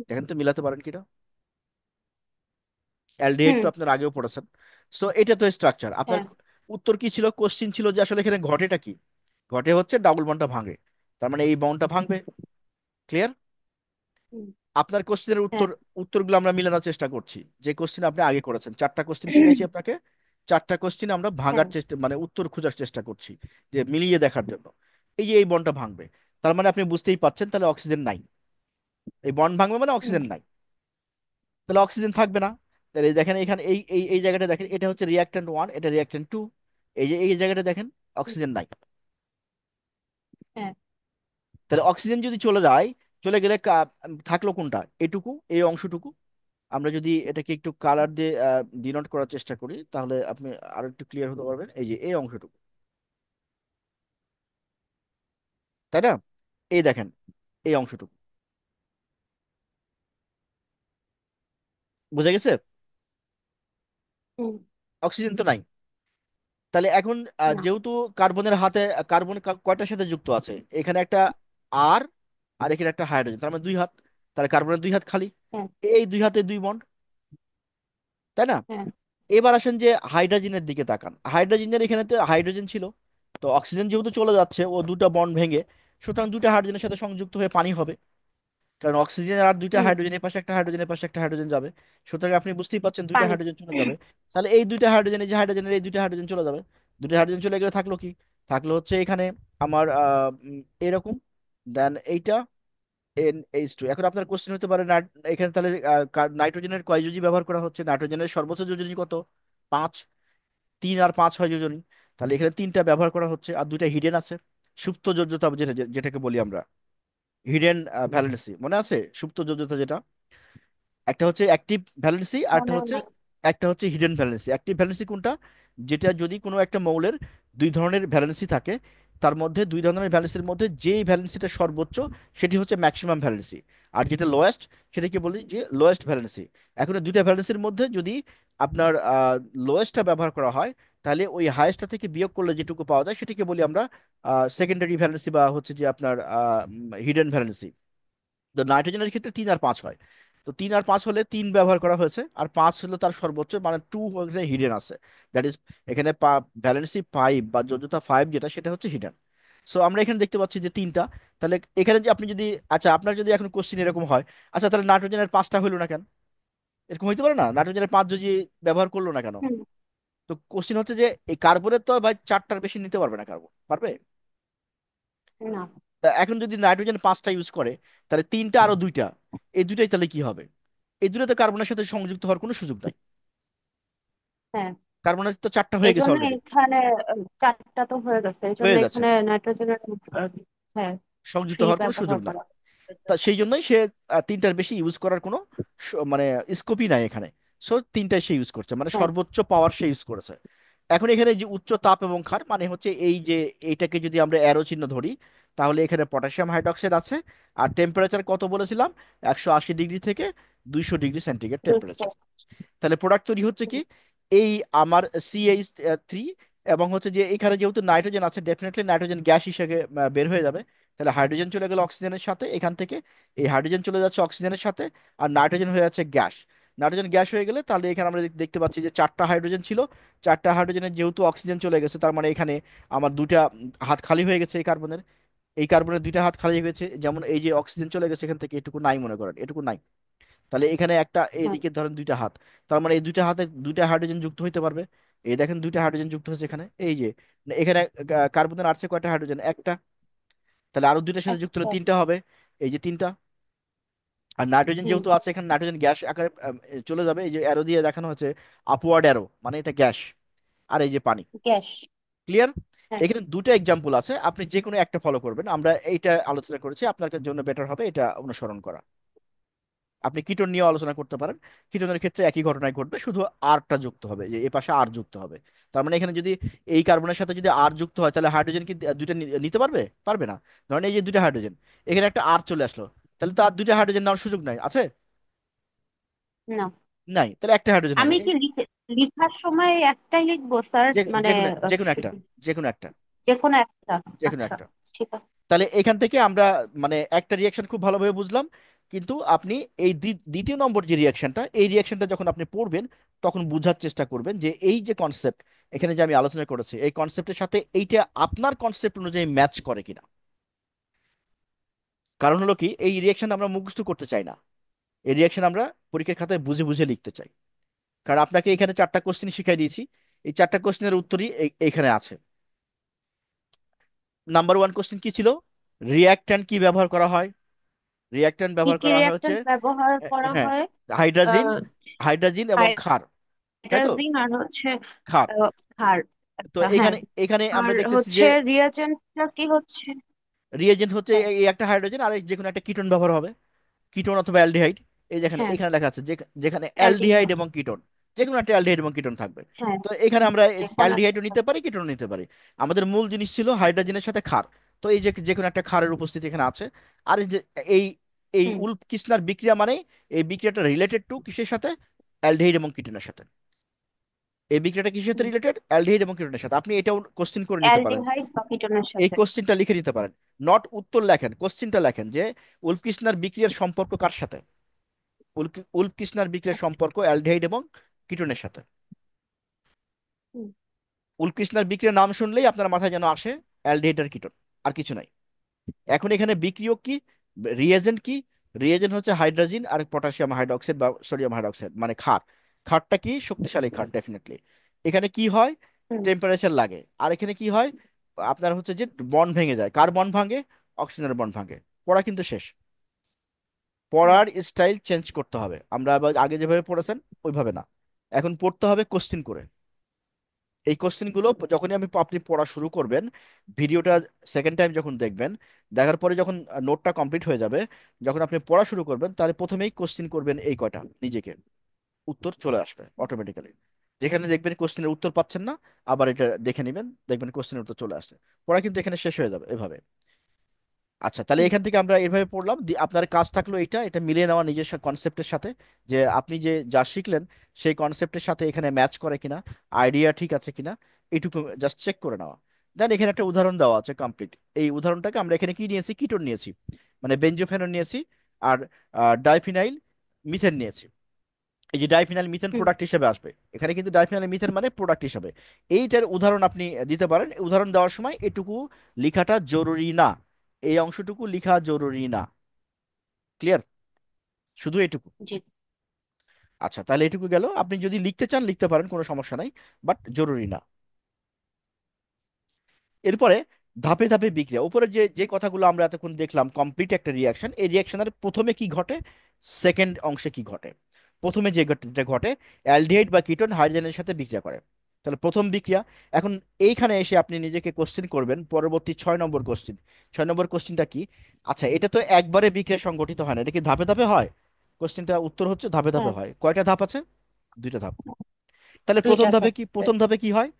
দেখেন তো, মিলাতে পারেন কিনা? অ্যালডিহাইড হুম, তো আপনার আগেও পড়েছেন। সো এটা তো স্ট্রাকচার আপনার। হ্যাঁ, উত্তর কি ছিল? কোশ্চিন ছিল যে আসলে এখানে ঘটেটা কি? ঘটে হচ্ছে ডাবল বন্ডটা ভাঙে, তার মানে এই বন্ডটা ভাঙবে। ক্লিয়ার? হুম, আপনার কোশ্চেনের হ্যাঁ, উত্তরগুলো আমরা মিলানোর চেষ্টা করছি, যে কোশ্চেন আপনি আগে করেছেন। 4টা কোশ্চেন শিখাইছি আপনাকে, 4টা কোশ্চেন আমরা ভাঙার হ্যাঁ, চেষ্টা, মানে উত্তর খোঁজার চেষ্টা করছি, যে মিলিয়ে দেখার জন্য। এই যে এই বন্ডটা ভাঙবে, তার মানে আপনি বুঝতেই পারছেন, তাহলে অক্সিজেন নাই। এই বন্ড ভাঙবে মানে হুম, অক্সিজেন নাই। তাহলে অক্সিজেন থাকবে না। তাহলে এই দেখেন এখানে এই এই এই জায়গাটা দেখেন, এটা হচ্ছে রিয়াক্ট্যান্ট ওয়ান, এটা রিয়াক্ট্যান্ট টু। এই যে এই জায়গাটা দেখেন, হুম, অক্সিজেন নাই। হ্যাঁ, তাহলে অক্সিজেন যদি চলে যায়, চলে গেলে থাকলো কোনটা? এটুকু, এই অংশটুকু। আমরা যদি এটাকে একটু কালার দিয়ে ডিনোট করার চেষ্টা করি, তাহলে আপনি আরো একটু ক্লিয়ার হতে পারবেন। এই যে এই অংশটুকু, তাই না? এই দেখেন, এই অংশটুকু। বুঝা গেছে? হুম, অক্সিজেন তো নাই। তাহলে এখন না, যেহেতু কার্বনের হাতে, কার্বন কয়টার সাথে যুক্ত আছে? এখানে একটা আর, আর এখানে একটা হাইড্রোজেন, তার মানে 2 হাত। তাহলে কার্বনের 2 হাত খালি। হ্যাঁ, এই 2 হাতে 2 বন্ড, তাই না? হ্যাঁ, এবার আসেন যে হাইড্রোজেনের দিকে তাকান। হাইড্রোজেনের এখানে তো হাইড্রোজেন ছিল, তো অক্সিজেন যেহেতু চলে যাচ্ছে ও দুটা বন্ড ভেঙে, সুতরাং দুটা হাইড্রোজেনের সাথে সংযুক্ত হয়ে পানি হবে। কারণ অক্সিজেন আর দুইটা হুম। হাইড্রোজেনের পাশে একটা হাইড্রোজেনের পাশে একটা হাইড্রোজেন যাবে। সুতরাং আপনি বুঝতেই পাচ্ছেন দুইটা পানি। হাইড্রোজেন চলে যাবে। তাহলে এই দুইটা হাইড্রোজেন, এই যে হাইড্রোজেনের এই দুইটা হাইড্রোজেন চলে যাবে। দুইটা হাইড্রোজেন চলে গেলে থাকলো কি? থাকলো হচ্ছে এখানে আমার এরকম, দেন এইটা NH2। এখন আপনার কোশ্চেন হতে পারে এখানে তাহলে নাইট্রোজেনের কয় যোজি ব্যবহার করা হচ্ছে? নাইট্রোজেনের সর্বোচ্চ যোজনী কত? 5। 3 আর 5 হয় যোজনী। তাহলে এখানে তিনটা ব্যবহার করা হচ্ছে, আর দুইটা হিডেন আছে। সুপ্ত যোজ্যতা যেটাকে বলি আমরা হিডেন ভ্যালেন্সি, মনে আছে সুপ্ত যোজ্যতা যেটা? একটা হচ্ছে অ্যাক্টিভ ভ্যালেন্সি আর মনে নাই। একটা হচ্ছে হিডেন ভ্যালেন্সি। অ্যাক্টিভ ভ্যালেন্সি কোনটা? যেটা যদি কোনো একটা মৌলের দুই ধরনের ভ্যালেন্সি থাকে, তার মধ্যে দুই ধরনের ভ্যালেন্সির মধ্যে যেই ভ্যালেন্সিটা সর্বোচ্চ সেটি হচ্ছে ম্যাক্সিমাম ভ্যালেন্সি। আর যেটা লোয়েস্ট সেটাকে বলি যে লোয়েস্ট ভ্যালেন্সি। এখন এই দুইটা ভ্যালেন্সির মধ্যে যদি আপনার লোয়েস্টটা ব্যবহার করা হয়, তাহলে ওই হাইয়েস্টটা থেকে বিয়োগ করলে যেটুকু পাওয়া যায় সেটাকে বলি আমরা সেকেন্ডারি ভ্যালেন্সি, বা হচ্ছে যে আপনার হিডেন ভ্যালেন্সি। তো নাইট্রোজেনের ক্ষেত্রে 3 আর 5 হয়। তো 3 আর 5 হলে 3 ব্যবহার করা হয়েছে, আর 5 হলো তার সর্বোচ্চ, মানে 2 হচ্ছে হিডেন আছে। দ্যাট ইজ এখানে ভ্যালেন্সি 5 বা যোজ্যতা 5 যেটা, সেটা হচ্ছে হিডেন। সো আমরা এখানে দেখতে পাচ্ছি যে তিনটা। তাহলে এখানে যে আপনি যদি, আচ্ছা আপনার যদি এখন কোশ্চিন এরকম হয়, আচ্ছা তাহলে নাইট্রোজেনের 5টা হইলো না কেন? এরকম হইতে পারে না, নাইট্রোজেনের 5 যদি ব্যবহার করলো না কেন? হুম। তো কোশ্চিন হচ্ছে যে এই কার্বনের তো ভাই 4টার বেশি নিতে পারবে না, কার্বন পারবে? না। তা এখন যদি নাইট্রোজেন 5টা ইউজ করে, তাহলে তিনটা আরো দুইটা, এই দুইটাই তাহলে কি হবে? এই দুটো তো কার্বনের সাথে সংযুক্ত হওয়ার কোনো সুযোগ নাই। হ্যাঁ, কার্বনের তো 4টা হয়ে এই গেছে জন্য অলরেডি, এখানে চারটা তো হয়ে গেছে, এই জন্য হয়ে গেছে, এখানে নাইট্রোজেনের হ্যাঁ সংযুক্ত থ্রি হওয়ার কোনো ব্যবহার সুযোগ নাই। করা। তা সেই জন্যই সে তিনটার বেশি ইউজ করার কোনো মানে স্কোপই নাই এখানে। সো তিনটাই সে ইউজ করছে, মানে হ্যাঁ। সর্বোচ্চ পাওয়ার সে ইউজ করেছে। এখন এখানে যে উচ্চ তাপ এবং ক্ষার, মানে হচ্ছে এই যে এইটাকে যদি আমরা অ্যারো চিহ্ন ধরি, তাহলে এখানে পটাশিয়াম হাইড্রক্সাইড আছে। আর টেম্পারেচার কত বলেছিলাম? 180 ডিগ্রি থেকে 200 ডিগ্রি সেন্টিগ্রেড বুঝছো? টেম্পারেচার। তাহলে প্রোডাক্ট তৈরি হচ্ছে কি? এই আমার CH3, এবং হচ্ছে যে এখানে যেহেতু নাইট্রোজেন আছে, ডেফিনেটলি নাইট্রোজেন গ্যাস হিসেবে বের হয়ে যাবে। তাহলে হাইড্রোজেন চলে গেল অক্সিজেনের সাথে এখান থেকে, এই হাইড্রোজেন চলে যাচ্ছে অক্সিজেনের সাথে, আর নাইট্রোজেন হয়ে যাচ্ছে গ্যাস। নাইট্রোজেন গ্যাস হয়ে গেলে তাহলে এখানে আমরা দেখতে পাচ্ছি যে 4টা হাইড্রোজেন ছিল, 4টা হাইড্রোজেনের যেহেতু অক্সিজেন চলে গেছে, তার মানে এখানে আমার দুটা হাত খালি হয়ে গেছে। এই কার্বনের দুইটা হাত খালি হয়ে গেছে, যেমন এই যে অক্সিজেন চলে গেছে এখান থেকে, এটুকু নাই মনে করেন, এটুকু নাই। তাহলে এখানে একটা, হ্যাঁ। এইদিকে ধরেন দুইটা হাত, তার মানে এই দুইটা হাতে দুইটা হাইড্রোজেন যুক্ত হইতে পারবে। এই দেখেন দুইটা হাইড্রোজেন যুক্ত হয়েছে এখানে, এই যে এখানে কার্বনের আছে কয়টা হাইড্রোজেন? একটা। তাহলে আরো দুইটার সাথে যুক্ত হলে একটা। তিনটা হবে, এই যে তিনটা। আর নাইট্রোজেন হুম। যেহেতু আছে এখানে, নাইট্রোজেন গ্যাস আকারে চলে যাবে, এই যে অ্যারো দিয়ে দেখানো হচ্ছে আপওয়ার্ড অ্যারো, মানে এটা গ্যাস। আর এই যে পানি। গ্যাস। ক্লিয়ার? হ্যাঁ। এখানে দুটো এক্সাম্পল আছে, আপনি যে কোনো একটা ফলো করবেন, আমরা এইটা আলোচনা করেছি, আপনার জন্য বেটার হবে এটা অনুসরণ করা। আপনি কিটোন নিয়েও আলোচনা করতে পারেন। কিটোনের ক্ষেত্রে একই ঘটনায় ঘটবে, শুধু আরটা যুক্ত হবে, যে এ পাশে আর যুক্ত হবে। তার মানে এখানে যদি এই কার্বনের সাথে যদি আর যুক্ত হয়, তাহলে হাইড্রোজেন কি দুইটা নিতে পারবে? পারবে না। ধরেন এই যে দুইটা হাইড্রোজেন, এখানে একটা আর চলে আসলো, তাহলে তো আর দুইটা হাইড্রোজেন নেওয়ার সুযোগ নাই, আছে? না। নাই, তাহলে একটা হাইড্রোজেন হবে। আমি কি লিখার সময় একটাই লিখবো স্যার, যে মানে যে কোনো আহ, যে কোনো স- একটা, যে কোনো একটা, যে কোনো একটা? যে কোনো আচ্ছা, একটা। ঠিক আছে। তাহলে এখান থেকে আমরা মানে একটা রিয়াকশন খুব ভালোভাবে বুঝলাম। কিন্তু আপনি এই দ্বিতীয় নম্বর যে রিয়াকশনটা, এই রিয়াকশনটা যখন আপনি পড়বেন, তখন বোঝার চেষ্টা করবেন যে এই যে কনসেপ্ট এখানে যে আমি আলোচনা করেছি, এই কনসেপ্টের সাথে এইটা আপনার কনসেপ্ট অনুযায়ী ম্যাচ করে কিনা। কারণ হলো কি, এই রিয়াকশন আমরা মুখস্থ করতে চাই না, এই রিয়াকশন আমরা পরীক্ষার খাতায় বুঝে বুঝে লিখতে চাই। কারণ আপনাকে এখানে 4টা কোশ্চেন শিখাই দিয়েছি, এই 4টা কোশ্চেনের উত্তরই এইখানে আছে। নাম্বার 1 কোশ্চেন কি ছিল? রিয়াক্ট্যান্ট কি ব্যবহার করা হয়? রিয়াক্ট্যান্ট কি ব্যবহার কি করা হচ্ছে, রিঅ্যাকট্যান্ট ব্যবহার করা হ্যাঁ, হয়? হাইড্রাজিন, আহ হাইড্রাজিন এবং ক্ষার, তাই তো? হাইড্রোজিন আর হচ্ছে ক্ষার। ক্ষার তো একটা, হ্যাঁ। এখানে এখানে আর আমরা দেখতেছি যে হচ্ছে রিয়াজেন্টটা কি হচ্ছে? রিয়েজেন্ট হচ্ছে হ্যাঁ। এই একটা হাইড্রোজেন, আর এই যে কোনো একটা কিটোন ব্যবহার হবে, কিটোন অথবা অ্যালডিহাইড। এই যেখানে হ্যাঁ। এখানে লেখা আছে যে যেখানে অ্যালডিহাইড অ্যালডিহাইড। এবং কিটোন, যে কোনো একটা অ্যালডিহাইড এবং কিটোন থাকবে। হ্যাঁ। তো এখানে আমরা যে কোনো অ্যালডিহাইডও একটা। নিতে পারি, কিটোনও নিতে পারি। আমাদের মূল জিনিস ছিল হাইড্রোজেনের সাথে ক্ষার। তো এই যে যে কোনো একটা ক্ষারের উপস্থিতি এখানে আছে। আর এই যে এই এই হুম। উল্ফ কিসলার বিক্রিয়া, মানে এই বিক্রিয়াটা রিলেটেড টু কিসের সাথে? অ্যালডিহাইড এবং কিটোনের সাথে। এই বিক্রিয়াটা কিসের সাথে হুম। রিলেটেড? অ্যালডিহাইড এবং কিটোনের সাথে। আপনি এটাও কোশ্চেন করে নিতে পারেন, অ্যালডিহাইড বা কিটোনের এই সাথে। কোশ্চেনটা লিখে নিতে পারেন। নট উত্তর লেখেন, কোশ্চেনটা লেখেন যে উল্ফ কৃষ্ণার বিক্রিয়ার সম্পর্ক কার সাথে? উল্ফ কৃষ্ণার বিক্রিয়ার সম্পর্ক অ্যালডিহাইড এবং কিটোনের সাথে। হুম। উৎকৃষ্ণার বিক্রিয়ার নাম শুনলেই আপনার মাথায় যেন আসে অ্যালডিহাইড আর কিটোন, আর কিছু নাই। এখন এখানে বিক্রিয়ক কি, রিয়েজেন্ট কি? রিয়েজেন্ট হচ্ছে হাইড্রোজেন আর পটাশিয়াম হাইড্রোক্সাইড বা সোডিয়াম হাইড্রোক্সাইড, মানে ক্ষার। ক্ষারটা কি? শক্তিশালী ক্ষার, ডেফিনেটলি। এখানে কি হয়? হুম। টেম্পারেচার লাগে। আর এখানে কি হয়? আপনার হচ্ছে যে বন্ড ভেঙে যায়। কার বন্ড ভাঙে? অক্সিজেনের বন্ড ভাঙে। পড়া কিন্তু শেষ। হুম। পড়ার স্টাইল চেঞ্জ করতে হবে, আমরা আবার আগে যেভাবে পড়েছেন ওইভাবে না। এখন পড়তে হবে কোশ্চিন করে। এই কোশ্চেন গুলো যখনই আপনি পড়া শুরু করবেন, ভিডিওটা সেকেন্ড টাইম যখন দেখবেন, দেখার পরে যখন নোটটা কমপ্লিট হয়ে যাবে, যখন আপনি পড়া শুরু করবেন, তাহলে প্রথমেই কোশ্চেন করবেন এই কয়টা নিজেকে, উত্তর চলে আসবে অটোমেটিক্যালি। যেখানে দেখবেন কোশ্চেনের উত্তর পাচ্ছেন না, আবার এটা দেখে নেবেন, দেখবেন কোশ্চেনের উত্তর চলে আসছে। পড়া কিন্তু এখানে শেষ হয়ে যাবে এভাবে। আচ্ছা, তাহলে হুম। এখান থেকে আমরা এভাবে পড়লাম, আপনার কাজ থাকলো এটা এটা মিলিয়ে নেওয়া নিজের কনসেপ্টের সাথে, যে আপনি যে যা শিখলেন সেই কনসেপ্টের সাথে এখানে ম্যাচ করে কিনা, আইডিয়া ঠিক আছে কিনা, এইটুকু জাস্ট চেক করে নেওয়া। দেন এখানে একটা উদাহরণ দেওয়া আছে কমপ্লিট। এই উদাহরণটাকে আমরা এখানে কি নিয়েছি? কিটোন নিয়েছি, মানে বেঞ্জোফেনন নিয়েছি, আর ডাইফিনাইল মিথেন নিয়েছি। এই যে ডাইফিনাইল মিথেন হুম। প্রোডাক্ট হিসেবে আসবে এখানে, কিন্তু ডাইফিনাইল মিথেন মানে প্রোডাক্ট হিসেবে। এইটার উদাহরণ আপনি দিতে পারেন। উদাহরণ দেওয়ার সময় এটুকু লেখাটা জরুরি না, এই অংশটুকু লেখা জরুরি না। ক্লিয়ার? শুধু এটুকু। জি। আচ্ছা, তাহলে এটুকু গেল। আপনি যদি লিখতে চান লিখতে পারেন, কোনো সমস্যা নাই, বাট জরুরি না। এরপরে ধাপে ধাপে বিক্রিয়া, উপরে যে যে কথাগুলো আমরা এতক্ষণ দেখলাম, কমপ্লিট একটা রিয়াকশন, এই রিয়াকশনের প্রথমে কি ঘটে, সেকেন্ড অংশে কি ঘটে। প্রথমে যে যেটা ঘটে, অ্যালডিহাইড বা কিটোন হাইড্রোজেনের সাথে বিক্রিয়া করে। তাহলে প্রথম বিক্রিয়া। এখন এইখানে এসে আপনি নিজেকে কোশ্চেন করবেন, পরবর্তী 6 নম্বর কোশ্চেন। 6 নম্বর কোশ্চেনটা কি? আচ্ছা, এটা তো একবারে বিক্রিয়া সংগঠিত হয় না, এটা কি ধাপে ধাপে হয়? কোশ্চেনটা উত্তর হচ্ছে ধাপে ধাপে হ্যাঁ, হয়। কয়টা ধাপ আছে? দুইটা ধাপ। তাহলে প্রথম দুইটা ধাপে কি, থাকবে। প্রথম ধাপে কি হয়?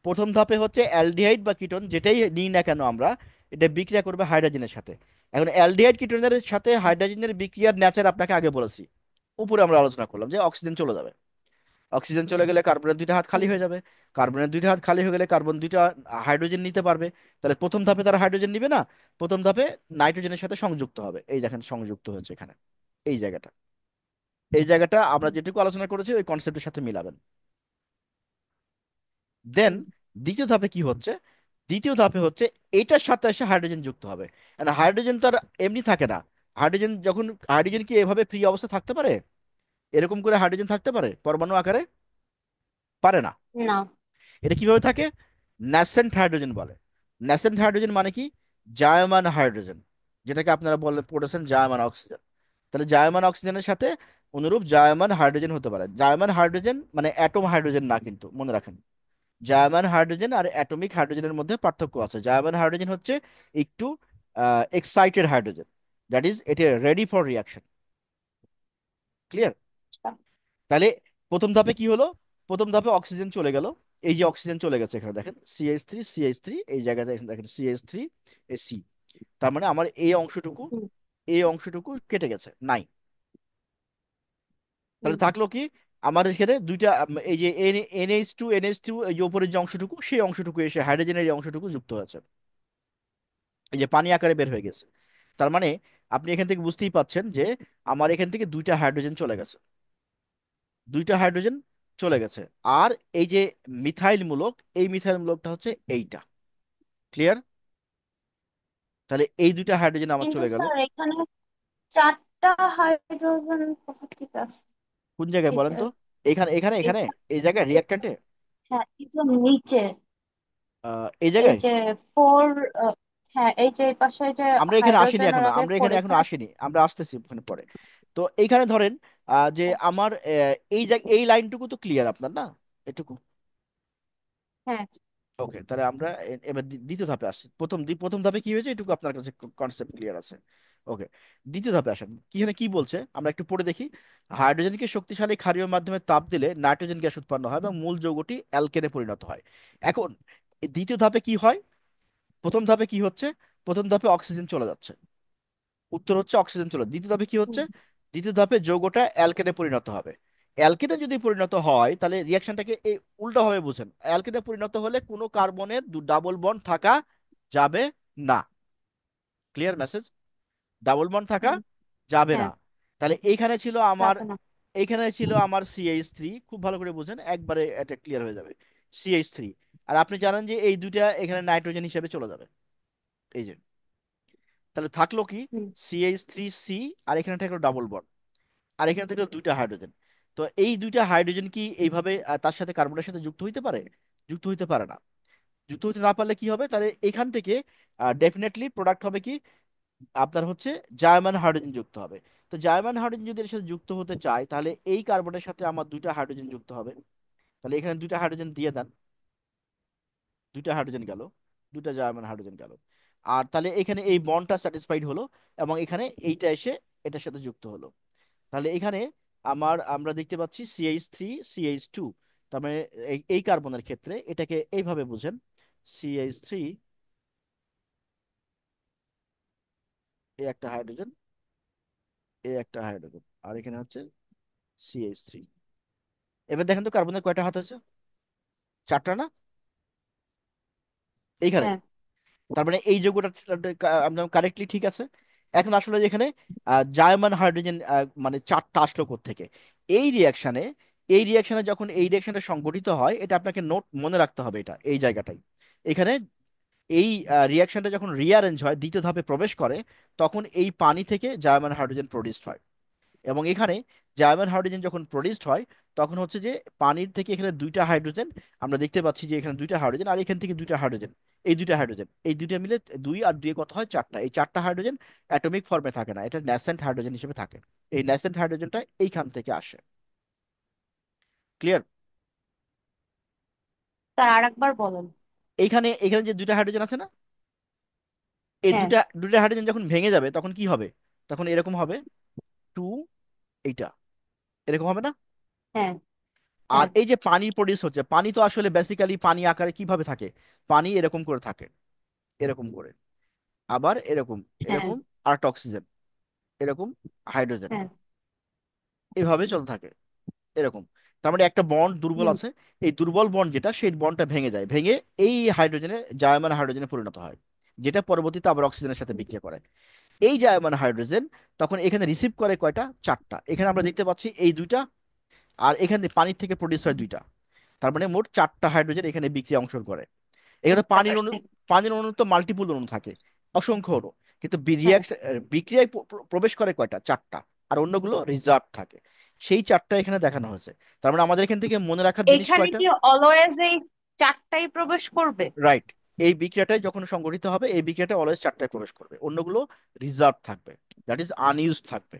প্রথম ধাপে হচ্ছে অ্যালডিহাইড বা কিটোন যেটাই নিই না কেন আমরা, এটা বিক্রিয়া করবে হাইড্রোজেনের সাথে। এখন অ্যালডিহাইড কিটোনের সাথে হাইড্রোজেনের বিক্রিয়ার নেচার আপনাকে আগে বলেছি, উপরে আমরা আলোচনা করলাম যে অক্সিজেন চলে যাবে। অক্সিজেন চলে গেলে কার্বনের দুইটা হাত খালি হুম। হয়ে যাবে। কার্বনের দুইটা হাত খালি হয়ে গেলে কার্বন দুইটা হাইড্রোজেন নিতে পারবে। তাহলে প্রথম ধাপে তারা হাইড্রোজেন নিবে না, প্রথম ধাপে নাইট্রোজেনের সাথে সংযুক্ত হবে। এই দেখেন সংযুক্ত হয়েছে এখানে, এই জায়গাটা। এই জায়গাটা আমরা যেটুকু আলোচনা করেছি ওই কনসেপ্টের সাথে মিলাবেন। দেন হুম। দ্বিতীয় ধাপে কি হচ্ছে? দ্বিতীয় ধাপে হচ্ছে এটার সাথে এসে হাইড্রোজেন যুক্ত হবে। হাইড্রোজেন তো আর এমনি থাকে না। হাইড্রোজেন যখন, হাইড্রোজেন কি এভাবে ফ্রি অবস্থা থাকতে পারে? এরকম করে হাইড্রোজেন থাকতে পারে পরমাণু আকারে? পারে না। না। এটা কিভাবে থাকে? ন্যাসেন্ট হাইড্রোজেন বলে। ন্যাসেন্ট হাইড্রোজেন মানে কি? জায়মান হাইড্রোজেন, যেটাকে আপনারা বলে পড়েছেন জায়মান অক্সিজেন। তাহলে জায়মান অক্সিজেনের সাথে অনুরূপ জায়মান হাইড্রোজেন হতে পারে। জায়মান হাইড্রোজেন মানে অ্যাটম হাইড্রোজেন না, কিন্তু মনে রাখেন, জার্মান হাইড্রোজেন আর অ্যাটমিক হাইড্রোজেনের মধ্যে পার্থক্য আছে। জার্মান হাইড্রোজেন হচ্ছে একটু এক্সাইটেড হাইড্রোজেন, দ্যাট ইজ এটি রেডি ফর রিয়াকশন। ক্লিয়ার? আচ্ছা। তাহলে প্রথম ধাপে কি হলো? প্রথম ধাপে অক্সিজেন চলে গেল। এই যে অক্সিজেন চলে গেছে, এখানে দেখেন CH3 CH3, এই জায়গাতে এখানে দেখেন CH3 সি। তার মানে আমার এই অংশটুকু, হুম। এই অংশটুকু কেটে গেছে, নাই। তাহলে হুম। থাকলো কি? আমার এখানে দুইটা এই যে NH2 NH2, এই যে উপরের যে অংশটুকু, সেই অংশটুকু এসে হাইড্রোজেনের এই অংশটুকু যুক্ত হয়েছে, এই যে পানি আকারে বের হয়ে গেছে। তার মানে আপনি এখান থেকে বুঝতেই পাচ্ছেন যে আমার এখান থেকে দুইটা হাইড্রোজেন চলে গেছে, দুইটা হাইড্রোজেন চলে গেছে। আর এই যে মিথাইল মূলক, এই মিথাইল মূলকটা হচ্ছে এইটা। ক্লিয়ার? তাহলে এই দুইটা হাইড্রোজেন আমার কিন্তু চলে গেল। স্যার এখানে চারটা হাইড্রোজেন কোথা থেকে আসছে? কোন জায়গায় এই বলেন যে তো? এখানে এখানে এখানে এটা- এই জায়গায় রিয়াক্ট্যান্টে, হ্যাঁ, একদম নিচে। এই এই জায়গায়। যে ফোর। হ্যাঁ, এই যে এই পাশে যে আমরা এখানে আসিনি হাইড্রোজেনের এখনো, আগে আমরা ফোর এখানে এখনো এখানে। আসিনি, আমরা আসতেছি ওখানে পরে। তো এইখানে ধরেন যে আমার এই এই লাইনটুকু তো ক্লিয়ার আপনার না, এটুকু। হ্যাঁ। ওকে, তাহলে আমরা এবার দ্বিতীয় ধাপে আসি। প্রথম ধাপে কি হয়েছে এটুকু আপনার কাছে কনসেপ্ট ক্লিয়ার আছে। ওকে, দ্বিতীয় ধাপে আসেন। কি এখানে কি বলছে আমরা একটু পড়ে দেখি। হাইড্রোজেনকে শক্তিশালী ক্ষারীয় মাধ্যমে তাপ দিলে নাইট্রোজেন গ্যাস উৎপন্ন হয় এবং মূল যৌগটি অ্যালকেনে পরিণত হয়। এখন এই দ্বিতীয় ধাপে কি হয়? প্রথম ধাপে কি হচ্ছে? প্রথম ধাপে অক্সিজেন চলে যাচ্ছে, উত্তর হচ্ছে অক্সিজেন চলে। দ্বিতীয় ধাপে কি হচ্ছে? হুম। দ্বিতীয় ধাপে যৌগটা অ্যালকেনে পরিণত হবে। অ্যালকেনে যদি পরিণত হয় তাহলে রিয়াকশনটাকে এই উল্টো ভাবে বুঝেন। অ্যালকেনে পরিণত হলে কোনো কার্বনের ডাবল বন্ড থাকা যাবে না। Clear message? ডাবল বন্ড থাকা হুম। যাবে না। হ্যাঁ, তাহলে এইখানে ছিল আমার, যাবে না। এইখানে ছিল আমার CH3, খুব ভালো করে বুঝেন, একবারে এটা ক্লিয়ার হয়ে যাবে। CH3, আর আপনি জানেন যে এই দুইটা এখানে নাইট্রোজেন হিসেবে চলে যাবে। এই যে, তাহলে থাকলো কি, হুম। CH3C, আর এখানে থাকলো ডাবল বন্ড, আর এখানে থাকলো দুইটা হাইড্রোজেন। তো এই দুইটা হাইড্রোজেন কি এইভাবে তার সাথে কার্বনের সাথে যুক্ত হইতে পারে? যুক্ত হইতে পারে না। যুক্ত হতে না পারলে কি হবে, তাহলে এখান থেকে ডেফিনেটলি প্রোডাক্ট হবে কি, আপনার হচ্ছে জার্মান হাইড্রোজেন যুক্ত হবে। তো জার্মান হাইড্রোজেন যদি এর সাথে যুক্ত হতে চায়, তাহলে এই কার্বনের সাথে আমার দুইটা হাইড্রোজেন যুক্ত হবে। তাহলে এখানে দুইটা হাইড্রোজেন দিয়ে দেন, দুইটা হাইড্রোজেন গেল, দুইটা জার্মান হাইড্রোজেন গেল। আর তাহলে এখানে এই বন্ডটা স্যাটিসফাইড হলো, এবং এখানে এইটা এসে এটার সাথে যুক্ত হলো। তাহলে এখানে আমরা দেখতে পাচ্ছি CH3 CH2। তার মানে এই কার্বনের ক্ষেত্রে এটাকে এইভাবে বুঝেন, CH3, এ একটা হাইড্রোজেন, এ একটা হাইড্রোজেন, আর এখানে হচ্ছে CH3। এবার দেখেন তো কার্বনের কয়টা হাত হচ্ছে? চারটা না? এইখানে। হ্যাঁ। তার মানে এই যৌগটা আপনার কারেক্টলি ঠিক আছে। এখন আসলে যেখানে জার্মান হাইড্রোজেন মানে চারটা আসলো থেকে এই রিয়াকশনে, এই রিয়াকশনে যখন এই রিয়াকশনটা সংঘটিত হয়, এটা আপনাকে নোট মনে রাখতে হবে, এটা এই জায়গাটাই। এখানে এই রিয়াকশনটা যখন রিঅ্যারেঞ্জ হয়, দ্বিতীয় ধাপে প্রবেশ করে, তখন এই পানি থেকে জার্মান হাইড্রোজেন প্রডিউসড হয়। এবং এখানে জার্মান হাইড্রোজেন যখন প্রডিউসড হয়, তখন হচ্ছে যে পানির থেকে এখানে দুইটা হাইড্রোজেন, আমরা দেখতে পাচ্ছি যে এখানে দুইটা হাইড্রোজেন, আর এখান থেকে দুইটা হাইড্রোজেন, এই দুইটা হাইড্রোজেন, এই দুইটা মিলে দুই আর দুই কত হয়, চারটা। এই চারটা হাইড্রোজেন অ্যাটমিক ফর্মে থাকে না, এটা ন্যাসেন্ট হাইড্রোজেন হিসেবে থাকে। এই ন্যাসেন্ট হাইড্রোজেনটা এইখান থেকে আসে। ক্লিয়ার? তার আরেকবার বলেন। এইখানে এখানে যে দুইটা হাইড্রোজেন আছে না, এই হ্যাঁ। দুইটা দুইটা হাইড্রোজেন যখন ভেঙে যাবে তখন কি হবে? তখন এরকম হবে, টু, এইটা এরকম হবে না? হ্যাঁ। আর হ্যাঁ। এই যে পানি প্রডিউস হচ্ছে, পানি তো আসলে বেসিক্যালি পানি আকারে কিভাবে থাকে? পানি এরকম করে থাকে, এরকম করে, আবার এরকম, হ্যাঁ। এরকম, আর একটা অক্সিজেন, এরকম, হাইড্রোজেন, হ্যাঁ। এভাবে চলতে থাকে, এরকম। তার মানে একটা বন্ড দুর্বল হুম। আছে, এই দুর্বল বন্ড যেটা, সেই বন্ডটা ভেঙে যায়, ভেঙে এই হাইড্রোজেনে, জার্মান হাইড্রোজেনে পরিণত হয়, যেটা পরবর্তীতে আবার অক্সিজেনের সাথে বিক্রিয়া করে। এই জার্মান হাইড্রোজেন তখন এখানে রিসিভ করে কয়টা? চারটা। এখানে আমরা দেখতে পাচ্ছি এই দুইটা, আর এখানে পানির থেকে প্রডিউস হয় দুইটা। তার মানে মোট চারটা হাইড্রোজেন এখানে বিক্রিয়া অংশগ্রহণ করে। এখানে বুঝতে পারছি। পানির অণু তো মাল্টিপুল অণু থাকে, অসংখ্য অণু, কিন্তু হ্যাঁ। বিক্রিয়ায় প্রবেশ করে কয়টা? চারটা। আর অন্যগুলো রিজার্ভ থাকে। সেই চারটা এখানে দেখানো হয়েছে। তার মানে আমাদের এখান থেকে মনে রাখার জিনিস এইখানে কয়টা? কি অলওয়েজ এই চারটাই প্রবেশ করবে? রাইট। এই বিক্রিয়াটাই যখন সংঘটিত হবে, এই বিক্রিয়াটা অলওয়েজ চারটায় প্রবেশ করবে, অন্যগুলো রিজার্ভ থাকবে, দ্যাট ইজ আনইউজড থাকবে।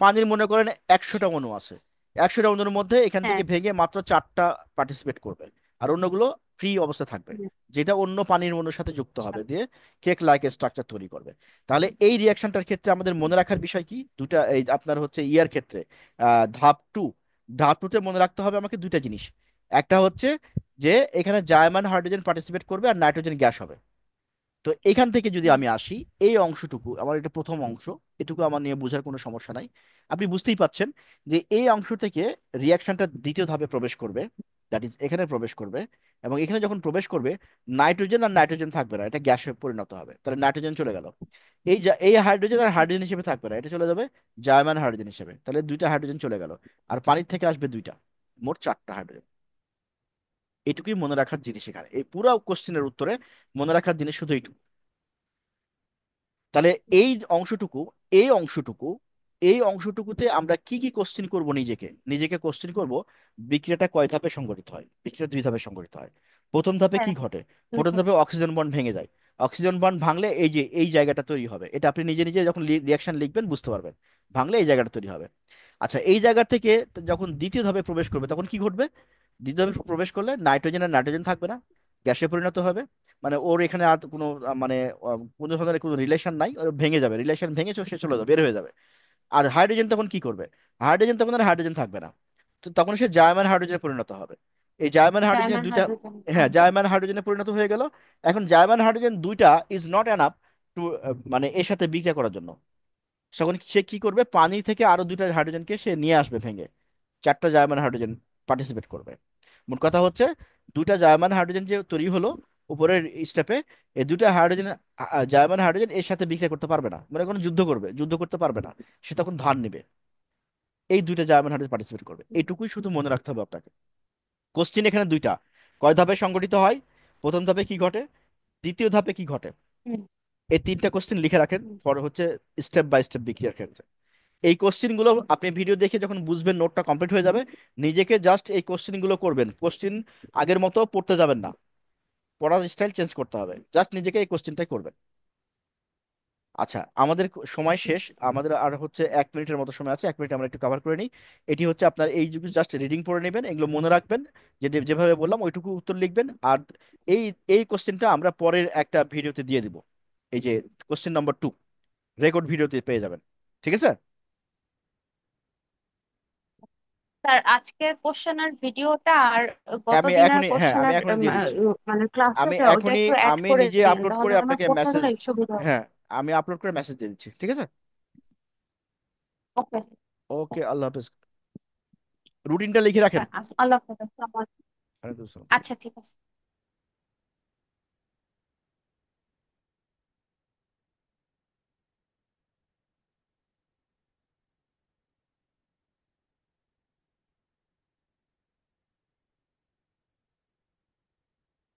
পানির মনে করেন 100টা অণু আছে, 100টা অণুর মধ্যে এখান হ্যাঁ। থেকে ভেঙে মাত্র চারটা পার্টিসিপেট করবে, আর অন্যগুলো ফ্রি অবস্থা থাকবে, হুম। যেটা অন্য পানির অণুর সাথে যুক্ত আচ্ছা। হবে, দিয়ে কেক লাইক স্ট্রাকচার তৈরি করবে। তাহলে এই রিয়াকশনটার ক্ষেত্রে আমাদের মনে রাখার বিষয় কি, দুটা, এই আপনার হচ্ছে ইয়ার ক্ষেত্রে, ধাপ টু, ধাপ টুতে মনে রাখতে হবে আমাকে দুইটা জিনিস। একটা হচ্ছে যে এখানে জার্মান হাইড্রোজেন পার্টিসিপেট করবে আর নাইট্রোজেন গ্যাস হবে। তো এখান থেকে যদি হুম। আমি আসি, এই অংশটুকু আমার, এটা প্রথম অংশ, এটুকু আমার নিয়ে বোঝার কোনো সমস্যা নাই। আপনি বুঝতেই পাচ্ছেন যে এই অংশ থেকে রিয়াকশনটা দ্বিতীয় ধাপে প্রবেশ করবে, দ্যাট ইজ এখানে প্রবেশ করবে। এবং এখানে যখন প্রবেশ করবে, নাইট্রোজেন আর নাইট্রোজেন থাকবে না, এটা গ্যাসে পরিণত হবে, তাহলে নাইট্রোজেন চলে গেল। এই হাইড্রোজেন আর হাইড্রোজেন হিসেবে থাকবে না, এটা চলে যাবে জার্মান হাইড্রোজেন হিসেবে, তাহলে দুইটা হাইড্রোজেন চলে গেল। আর পানির থেকে আসবে দুইটা, মোট চারটা হাইড্রোজেন। এটুকুই মনে রাখার জিনিস এখানে, এই পুরো কোশ্চেনের উত্তরে মনে রাখার জিনিস শুধু এইটুকু। তাহলে এই অংশটুকু, এই অংশটুকু, এই অংশটুকুতে আমরা কি কি কোশ্চেন করব, নিজেকে নিজেকে কোশ্চেন করব, বিক্রিয়াটা কয় ধাপে সংঘটিত হয়? বিক্রিয়া দুই ধাপে সংঘটিত হয়। প্রথম ধাপে কি হ্যাঁ। ঘটে? প্রথম দুটো। ধাপে অক্সিজেন বন্ড ভেঙে যায়। অক্সিজেন বন্ড ভাঙলে এই যে এই জায়গাটা তৈরি হবে, এটা আপনি নিজে নিজে যখন রিয়াকশন লিখবেন বুঝতে পারবেন, ভাঙলে এই জায়গাটা তৈরি হবে। আচ্ছা, এই জায়গা থেকে যখন দ্বিতীয় ধাপে প্রবেশ করবে তখন কি ঘটবে? দ্বিতীয় ধাপে প্রবেশ করলে নাইট্রোজেন আর নাইট্রোজেন থাকবে না, গ্যাসে পরিণত হবে। মানে ওর এখানে আর কোনো মানে কোনো ধরনের কোনো রিলেশন নাই, ওর ভেঙে যাবে, রিলেশন ভেঙে সে চলে যাবে, বের হয়ে যাবে। আর হাইড্রোজেন তখন কি করবে? হাইড্রোজেন তখন আর হাইড্রোজেন থাকবে না, তো তখন সে জার্মান হাইড্রোজেনে পরিণত হবে। এই জার্মান হাইড্রোজেন ডায়মন্ড দুইটা, হাইড্রোজেন। হ্যাঁ, জার্মান হাইড্রোজেনে পরিণত হয়ে গেল। এখন জার্মান হাইড্রোজেন দুইটা ইজ নট এনাফ টু, মানে এর সাথে বিক্রিয়া করার জন্য। তখন সে কি করবে, পানি থেকে আরো দুইটা হাইড্রোজেনকে সে নিয়ে আসবে ভেঙে, চারটা জার্মান হাইড্রোজেন পার্টিসিপেট করবে। মোট কথা হচ্ছে, দুইটা জার্মান হাইড্রোজেন যে তৈরি হলো উপরের স্টেপে, এই দুইটা হাইড্রোজেন, জার্মান হাইড্রোজেন এর সাথে বিক্রিয়া করতে পারবে না, মানে কোনো যুদ্ধ করবে, যুদ্ধ করতে পারবে না, সে তখন ধার নেবে। এই দুইটা জার্মান হাইড্রোজেন পার্টিসিপেট করবে, এইটুকুই শুধু মনে রাখতে হবে আপনাকে। কোশ্চিন এখানে দুইটা, কয় ধাপে সংগঠিত হয়, প্রথম ধাপে কি ঘটে, দ্বিতীয় ধাপে কি ঘটে। হুম, এই তিনটা কোশ্চেন লিখে রাখেন, হুম। পরে হচ্ছে স্টেপ বাই স্টেপ বিক্রিয়ার ক্ষেত্রে। এই কোশ্চেন গুলো আপনি ভিডিও দেখে যখন বুঝবেন, নোটটা কমপ্লিট হয়ে যাবে, নিজেকে জাস্ট এই কোশ্চেন গুলো করবেন। কোশ্চেন আগের মতো পড়তে যাবেন না, পড়ার স্টাইল চেঞ্জ করতে হবে, জাস্ট নিজেকে এই কোশ্চেনটাই করবেন। আচ্ছা, আমাদের সময় শেষ, আমাদের আর হচ্ছে 1 মিনিটের মতো সময় আছে, 1 মিনিট আমরা একটু কভার করে নিই। এটি হচ্ছে আপনার এই যুগ, জাস্ট রিডিং পড়ে নেবেন, এগুলো মনে রাখবেন, যেভাবে বললাম ওইটুকু উত্তর লিখবেন। আর এই এই কোশ্চেনটা আমরা পরের একটা ভিডিওতে দিয়ে দিব, এই যে কোশ্চেন নম্বর 2 রেকর্ড ভিডিওতে পেয়ে যাবেন। ঠিক আছে? স্যার, আজকের কোশ্চেনের ভিডিওটা আর গত আমি দিনের এখনই, হ্যাঁ আমি কোশ্চেনের এখনই দিয়ে দিচ্ছি। মানে ক্লাসে আমি ওটা এখনই একটু অ্যাড আমি করে নিজে দিন, আপলোড তাহলে করে আমার আপনাকে পড়তে মেসেজ, গেলে সুবিধা হবে। হ্যাঁ আমি আপলোড করে মেসেজ দিয়ে দিচ্ছি, ঠিক আছে? ওকে। ওকে, আল্লাহ হাফেজ। রুটিনটা লিখে রাখেন। আল্লাহ হাফেজ। আসসালামু আলাইকুম। ওয়ালাইকুম আসসালাম। আচ্ছা, ঠিক আছে।